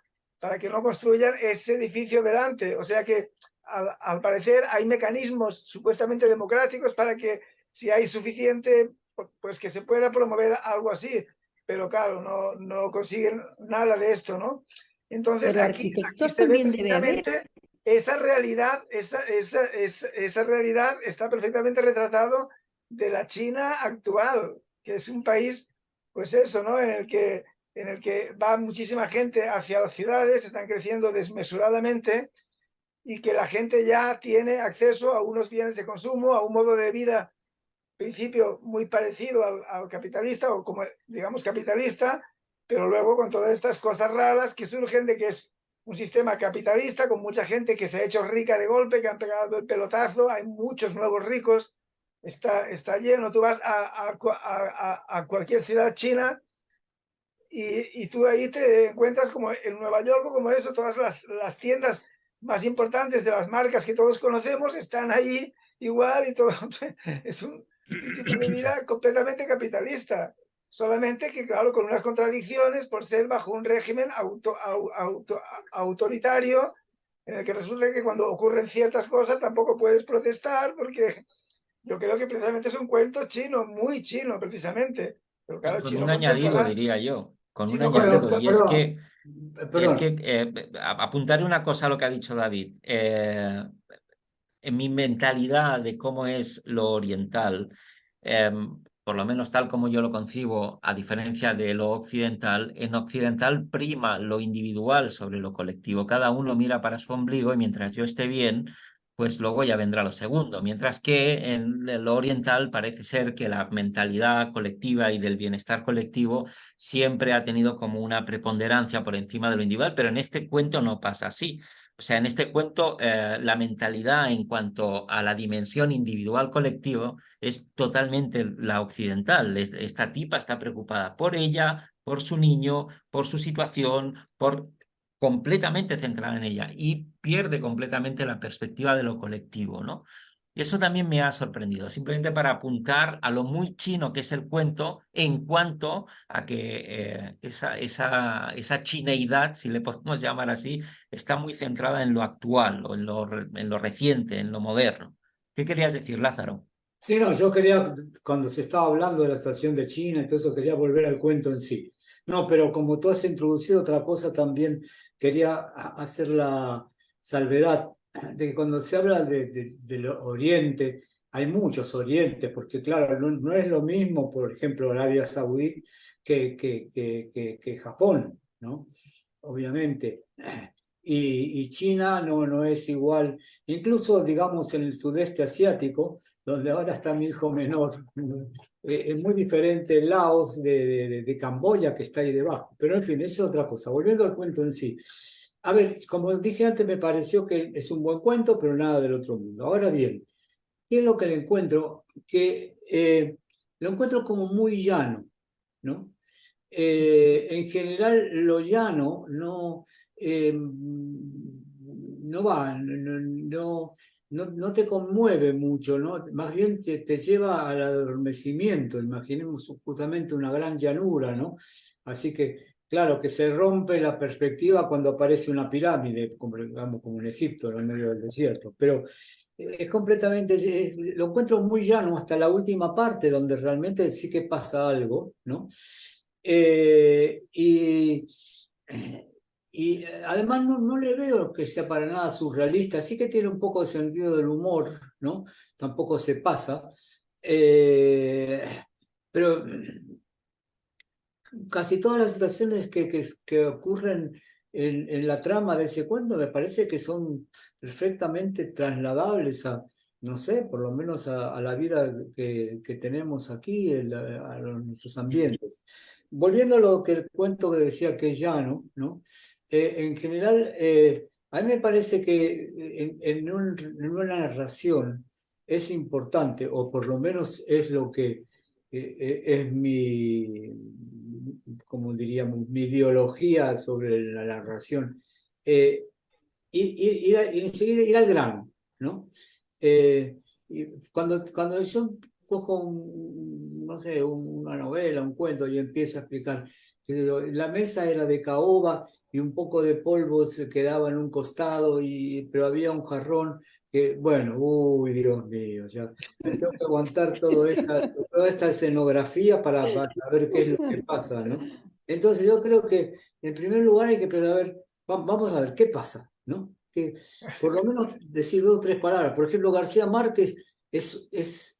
construyan ese edificio delante. O sea que al parecer hay mecanismos supuestamente democráticos para que, si hay suficiente, pues que se pueda promover algo así, pero claro, no consiguen nada de esto, ¿no? Entonces Pero aquí arquitectos se ve también debe haber. precisamente esa realidad, esa realidad está perfectamente retratado de la China actual, que es un país, pues eso, ¿no? En el que va muchísima gente hacia las ciudades, están creciendo desmesuradamente, y que la gente ya tiene acceso a unos bienes de consumo, a un modo de vida principio muy parecido al capitalista, o como digamos capitalista, pero luego con todas estas cosas raras que surgen de que es un sistema capitalista con mucha gente que se ha hecho rica de golpe, que han pegado el pelotazo, hay muchos nuevos ricos, está lleno. Tú vas a cualquier ciudad china, y tú ahí te encuentras, como en Nueva York o como eso, todas las tiendas más importantes de las marcas que todos conocemos están ahí igual, y todo es un tipo de vida completamente capitalista. solamente que, claro, con unas contradicciones por ser bajo un régimen autoritario, en el que resulta que cuando ocurren ciertas cosas tampoco puedes protestar, porque yo creo que precisamente es un cuento chino, muy chino precisamente, pero Y claro, con chino un añadido, contemporáneo, diría yo, con un chino Bueno, añadido, y es contemporáneo. que perdón. apuntaré una cosa a lo que ha dicho David. En mi mentalidad de cómo es lo oriental, por lo menos tal como yo lo concibo, a diferencia de lo occidental, en occidental prima lo individual sobre lo colectivo. Cada uno mira para su ombligo y mientras yo esté bien, pues luego ya vendrá lo segundo. Mientras que en lo oriental parece ser que la mentalidad colectiva y del bienestar colectivo siempre ha tenido como una preponderancia por encima de lo individual, pero en este cuento no pasa así. O sea, en este cuento, la mentalidad en cuanto a la dimensión individual colectivo es totalmente la occidental. Esta tipa está preocupada por ella, por su niño, por su situación, por completamente centrada en ella y pierde completamente la perspectiva de lo colectivo, ¿no? Y eso también me ha sorprendido, simplemente para apuntar a lo muy chino que es el cuento en cuanto a que esa chineidad, si le podemos llamar así, está muy centrada en lo actual o en lo reciente, en lo moderno. ¿Qué querías decir, Lázaro? Sí, no, yo quería, cuando se estaba hablando de la estación de China y todo eso, quería volver al cuento en sí. No, pero como tú has introducido otra cosa, también quería hacer la salvedad de que cuando se habla del Oriente, hay muchos Orientes, porque claro, no es lo mismo, por ejemplo, Arabia Saudí que Japón, ¿no? Obviamente. Y China no es igual, incluso digamos en el sudeste asiático, donde ahora está mi hijo menor. Es muy diferente Laos de Camboya, que está ahí debajo. Pero en fin, eso es otra cosa. Volviendo al cuento en sí. A ver, como dije antes, me pareció que es un buen cuento, pero nada del otro mundo. Ahora bien, ¿qué es lo que le encuentro? Que lo encuentro como muy llano, ¿no? En general, lo llano no va, no te conmueve mucho, ¿no? Más bien te lleva al adormecimiento. Imaginemos justamente una gran llanura, ¿no? Así que, claro, que se rompe la perspectiva cuando aparece una pirámide, como, digamos, como en Egipto, ¿no? En medio del desierto. Pero es completamente, lo encuentro muy llano hasta la última parte, donde realmente sí que pasa algo, ¿no? Eh, y, además no le veo que sea para nada surrealista, sí que tiene un poco de sentido del humor, ¿no? Tampoco se pasa. Pero casi todas las situaciones que ocurren en la trama de ese cuento me parece que son perfectamente trasladables a, no sé, por lo menos a la vida que tenemos aquí, nuestros ambientes. Volviendo a lo que el cuento que decía que es llano, ¿no? En general, a mí me parece que en una narración es importante, o por lo menos es lo que es como diríamos, mi ideología sobre la narración, eh, y enseguida ir al grano, ¿no? Y cuando yo cojo no sé, una novela, un cuento y empiezo a explicar que la mesa era de caoba y un poco de polvo se quedaba en un costado, pero había un jarrón que, bueno, uy, Dios mío, ya me tengo que aguantar toda esta escenografía para ver qué es lo que pasa, ¿no? Entonces yo creo que en primer lugar hay que empezar a ver, vamos a ver qué pasa, ¿no? Que por lo menos decir dos o tres palabras. Por ejemplo, García Márquez es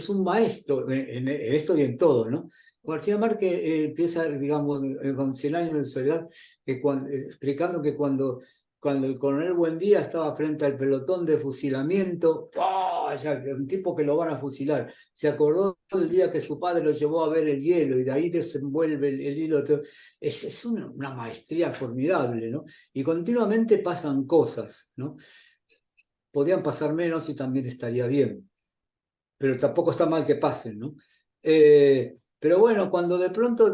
un maestro en esto y en todo, ¿no? García Márquez empieza, digamos, con 100 años de soledad, explicando que cuando el coronel Buendía estaba frente al pelotón de fusilamiento, ¡oh! Ya, un tipo que lo van a fusilar, se acordó del día que su padre lo llevó a ver el hielo y de ahí desenvuelve el hilo. Es una maestría formidable, ¿no? Y continuamente pasan cosas, ¿no? Podían pasar menos y también estaría bien, pero tampoco está mal que pasen, ¿no? Pero bueno, cuando de pronto,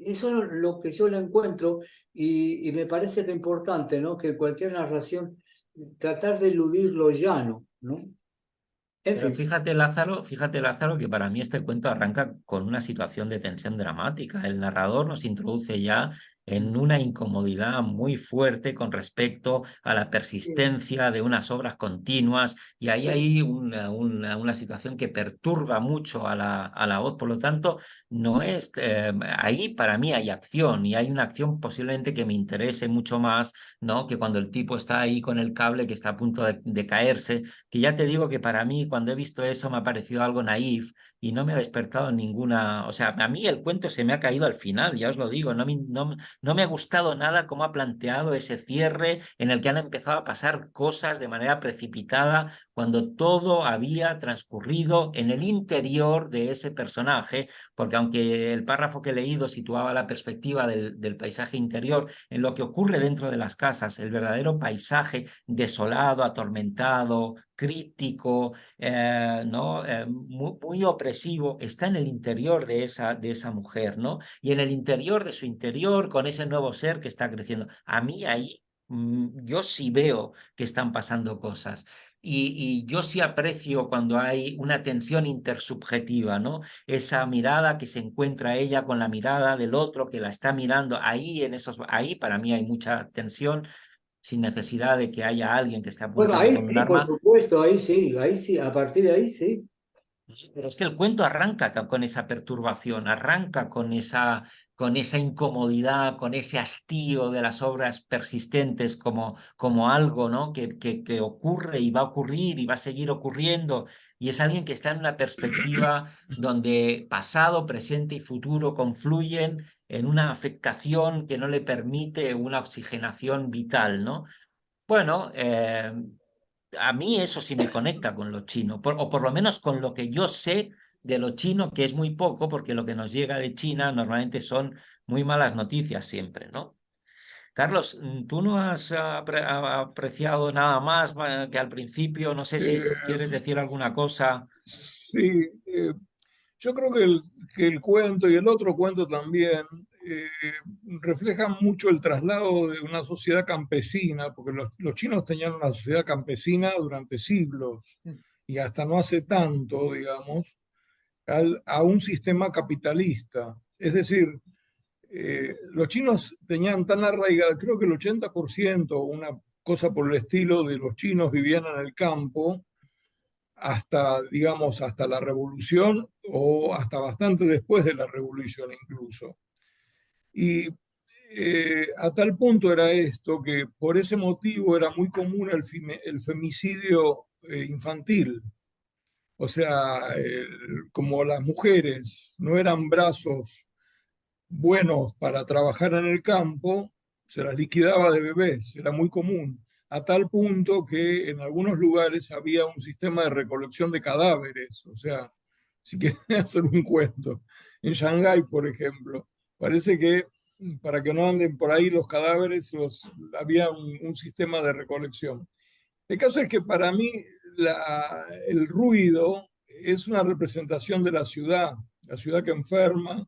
eso es lo que yo le encuentro y me parece que es importante, ¿no? Que cualquier narración, tratar de eludir lo llano, ¿no? En Pero fin, fíjate, Lázaro, que para mí este cuento arranca con una situación de tensión dramática. El narrador nos introduce ya en una incomodidad muy fuerte con respecto a la Sí, persistencia de unas obras continuas y ahí hay una situación que perturba mucho a la voz. Por lo tanto, no es, ahí para mí hay acción y hay una acción posiblemente que me interese mucho más, ¿no? Que cuando el tipo está ahí con el cable que está a punto de caerse, que ya te digo que para mí cuando he visto eso me ha parecido algo naif y no me ha despertado ninguna, o sea, a mí el cuento se me ha caído al final, ya os lo digo, no me ha gustado nada cómo ha planteado ese cierre en el que han empezado a pasar cosas de manera precipitada cuando todo había transcurrido en el interior de ese personaje, porque aunque el párrafo que he leído situaba la perspectiva del paisaje interior, en lo que ocurre dentro de las casas, el verdadero paisaje desolado, atormentado, crítico, ¿no? Muy opresivo, está en el interior de esa mujer, ¿no? Y en el interior de su interior, con ese nuevo ser que está creciendo. A mí ahí, yo sí veo que están pasando cosas. Y yo sí aprecio cuando hay una tensión intersubjetiva, ¿no? Esa mirada que se encuentra ella con la mirada del otro que la está mirando. Ahí para mí hay mucha tensión sin necesidad de que haya alguien que esté bueno, apuntando ahí con un sí, por arma. supuesto, ahí sí, a partir de ahí sí. Pero es que el cuento arranca con esa perturbación, arranca con esa incomodidad, con ese hastío de las obras persistentes como algo, ¿no? Que ocurre y va a ocurrir y va a seguir ocurriendo. Y es alguien que está en una perspectiva donde pasado, presente y futuro confluyen en una afectación que no le permite una oxigenación vital, ¿no? Bueno, a mí eso sí me conecta con lo chino, o por lo menos con lo que yo sé de lo chino, que es muy poco, porque lo que nos llega de China normalmente son muy malas noticias siempre, ¿no? Carlos, ¿tú no has apreciado nada más que al principio? No sé si Eh, quieres decir alguna cosa. sí, yo creo que el cuento y el otro cuento también eh, reflejan mucho el traslado de una sociedad campesina, porque los chinos tenían una sociedad campesina durante siglos y hasta no hace tanto, digamos, a un sistema capitalista. Es decir, los chinos tenían tan arraigada, creo que el 80%, una cosa por el estilo, de los chinos vivían en el campo hasta, digamos, hasta la revolución o hasta bastante después de la revolución incluso. Y a tal punto era esto que por ese motivo era muy común el femicidio infantil. O sea, como las mujeres no eran brazos buenos para trabajar en el campo, se las liquidaba de bebés, era muy común, a tal punto que en algunos lugares había un sistema de recolección de cadáveres, o sea, si quieren hacer un cuento, en Shanghái, por ejemplo, parece que para que no anden por ahí los cadáveres, había un sistema de recolección. El caso es que para mí el ruido es una representación de la ciudad que enferma,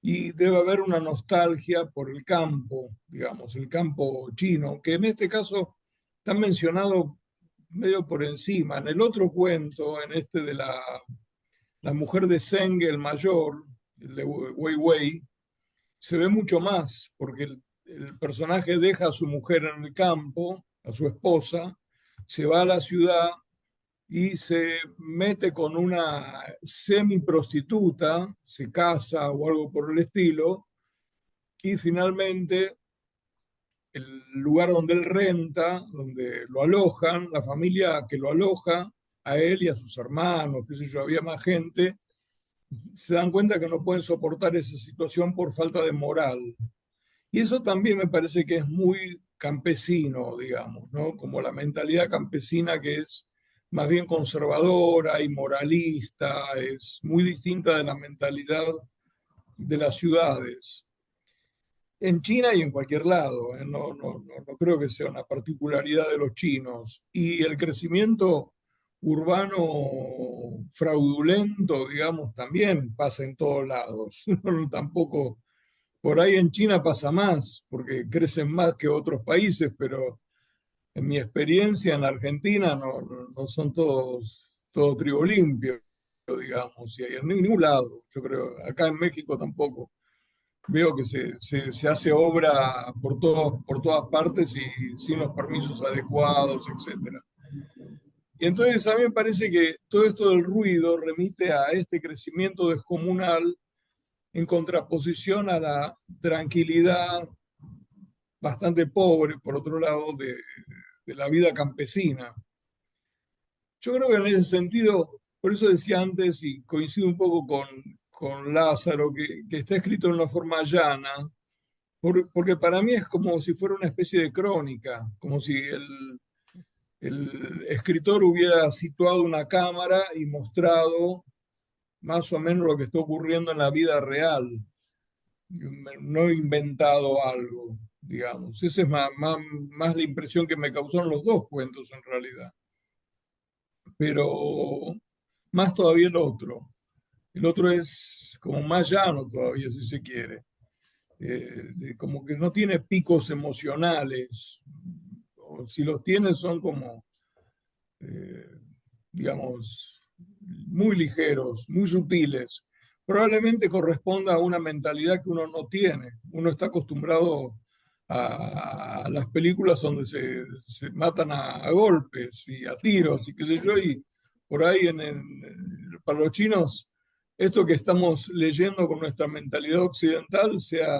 y debe haber una nostalgia por el campo, digamos, el campo chino, que en este caso está mencionado medio por encima. En el otro cuento, en este de la mujer de Zheng el mayor, el de Wei Wei, se ve mucho más, porque el personaje deja a su mujer en el campo, a su esposa, se va a la ciudad y se mete con una semiprostituta, se casa o algo por el estilo, y finalmente el lugar donde él renta, donde lo alojan, la familia que lo aloja, a él y a sus hermanos, qué sé yo, había más gente, se dan cuenta que no pueden soportar esa situación por falta de moral. Y eso también me parece que es muy campesino, digamos, ¿no? Como la mentalidad campesina que es más bien conservadora y moralista, es muy distinta de la mentalidad de las ciudades. En China y en cualquier lado, ¿eh? No creo que sea una particularidad de los chinos. Y el crecimiento urbano fraudulento, digamos, también pasa en todos lados. Tampoco, por ahí en China pasa más, porque crecen más que otros países, pero en mi experiencia en Argentina no son todos todo trigo limpio, digamos, y en ningún lado, yo creo, acá en México tampoco. Veo que se hace obra por todas partes y sin los permisos adecuados, etcétera. Y entonces a mí me parece que todo esto del ruido remite a este crecimiento descomunal en contraposición a la tranquilidad bastante pobre, por otro lado, de la vida campesina. Yo creo que en ese sentido, por eso decía antes, y coincido un poco con Lázaro, que está escrito en una forma llana, porque para mí es como si fuera una especie de crónica, como si el escritor hubiera situado una cámara y mostrado más o menos lo que está ocurriendo en la vida real, no inventado algo, digamos. Esa es más la impresión que me causaron los dos cuentos en realidad. Pero más todavía el otro. El otro es como más llano todavía, si se quiere. Como que no tiene picos emocionales. O si los tiene son como, digamos, muy ligeros, muy sutiles. Probablemente corresponda a una mentalidad que uno no tiene. Uno está acostumbrado a las películas donde se matan a golpes y a tiros y qué sé yo, y por ahí para los chinos, esto que estamos leyendo con nuestra mentalidad occidental sea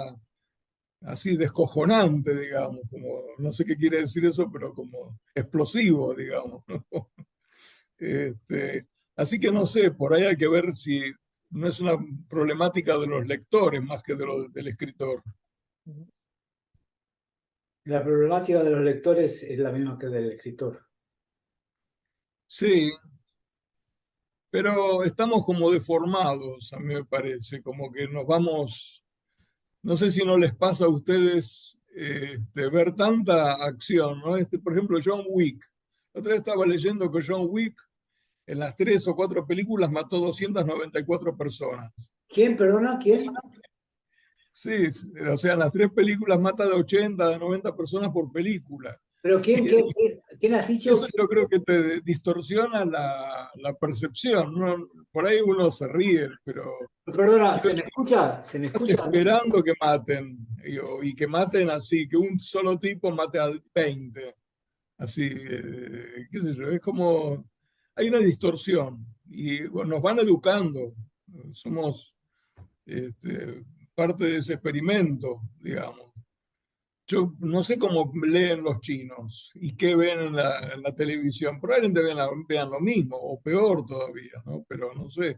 así descojonante, digamos, como, no sé qué quiere decir eso, pero como explosivo, digamos, ¿no? Así que no sé, por ahí hay que ver si no es una problemática de los lectores más que del escritor. La problemática de los lectores es la misma que del escritor. Sí, pero estamos como deformados, a mí me parece, como que nos vamos, no sé si no les pasa a ustedes ver tanta acción, ¿no? Por ejemplo, John Wick. La otra vez estaba leyendo que John Wick en las 3 o 4 películas mató 294 personas. ¿Quién, perdona? ¿Quién? Sí, o sea, en las 3 películas mata de 80, de 90 personas por película. ¿Pero quién, Y quién has dicho? eso yo creo que te distorsiona la percepción, ¿no? Por ahí uno se ríe, pero Perdona, ¿se me escucha? ¿Se me estás escucha? esperando que maten, y que maten así, que un solo tipo mate a 20. Así, qué sé yo, es como, hay una distorsión y bueno, nos van educando, somos parte de ese experimento, digamos. Yo no sé cómo leen los chinos y qué ven en la televisión. Probablemente vean lo mismo o peor todavía, ¿no? Pero no sé.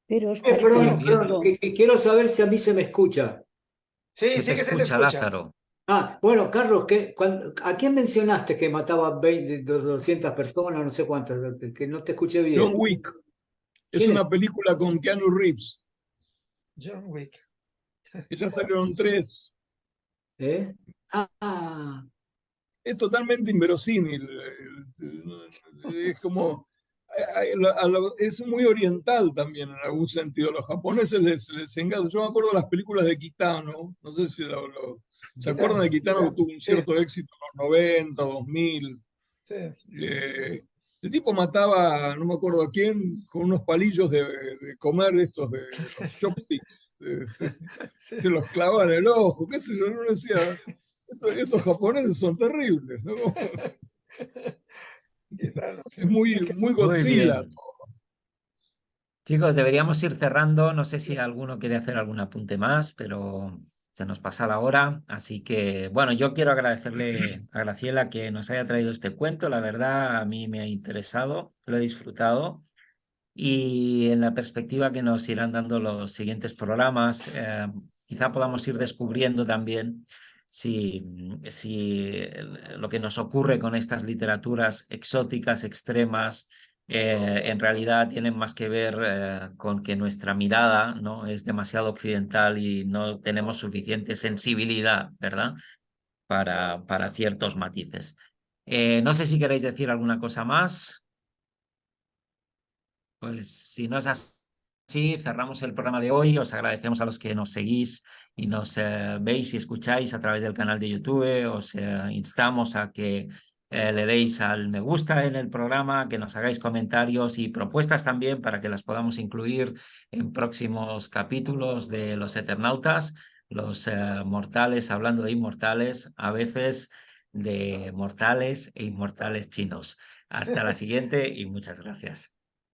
Pero os parece Perdón, absurdo. que quiero saber si a mí se me escucha. Sí, Se sí te que se te escucha, escucha. Lázaro. Ah, bueno, Carlos, ¿a quién mencionaste que mataba 20, 200 personas, no sé cuántas, que no te escuché John bien? Wick es ¿Quién es? una película con Keanu Reeves, John Wick. que ya salieron 3. ¿Eh? Ah, Es totalmente inverosímil. Es como, es muy oriental también en algún sentido. Los japoneses les encanta. Yo me acuerdo de las películas de Kitano, no sé si se acuerdan de Kitano, que tuvo un Sí, cierto éxito en los 90, 2000. sí. El tipo mataba, no me acuerdo a quién, con unos palillos de comer estos, de los chopsticks. Sí. Se los clavaba en el ojo, qué sé yo, no decía, estos japoneses son terribles, ¿no? Gitano. Es muy, muy Muy Godzilla. bien. Chicos, deberíamos ir cerrando. No sé si alguno quiere hacer algún apunte más, pero se nos pasa la hora. Así que, bueno, yo quiero agradecerle a Graciela que nos haya traído este cuento. La verdad, a mí me ha interesado, lo he disfrutado. Y en la perspectiva que nos irán dando los siguientes programas, quizá podamos ir descubriendo también si lo que nos ocurre con estas literaturas exóticas, extremas, en realidad tienen más que ver con que nuestra mirada, ¿no?, es demasiado occidental y no tenemos suficiente sensibilidad, ¿verdad?, para ciertos matices. No sé si queréis decir alguna cosa más. Pues si no es así, cerramos el programa de hoy. Os agradecemos a los que nos seguís y nos veis y escucháis a través del canal de YouTube. Os instamos a que le deis al me gusta en el programa, que nos hagáis comentarios y propuestas también para que las podamos incluir en próximos capítulos de Los Eternautas, los mortales hablando de inmortales, a veces de mortales e inmortales chinos. Hasta la siguiente y muchas gracias.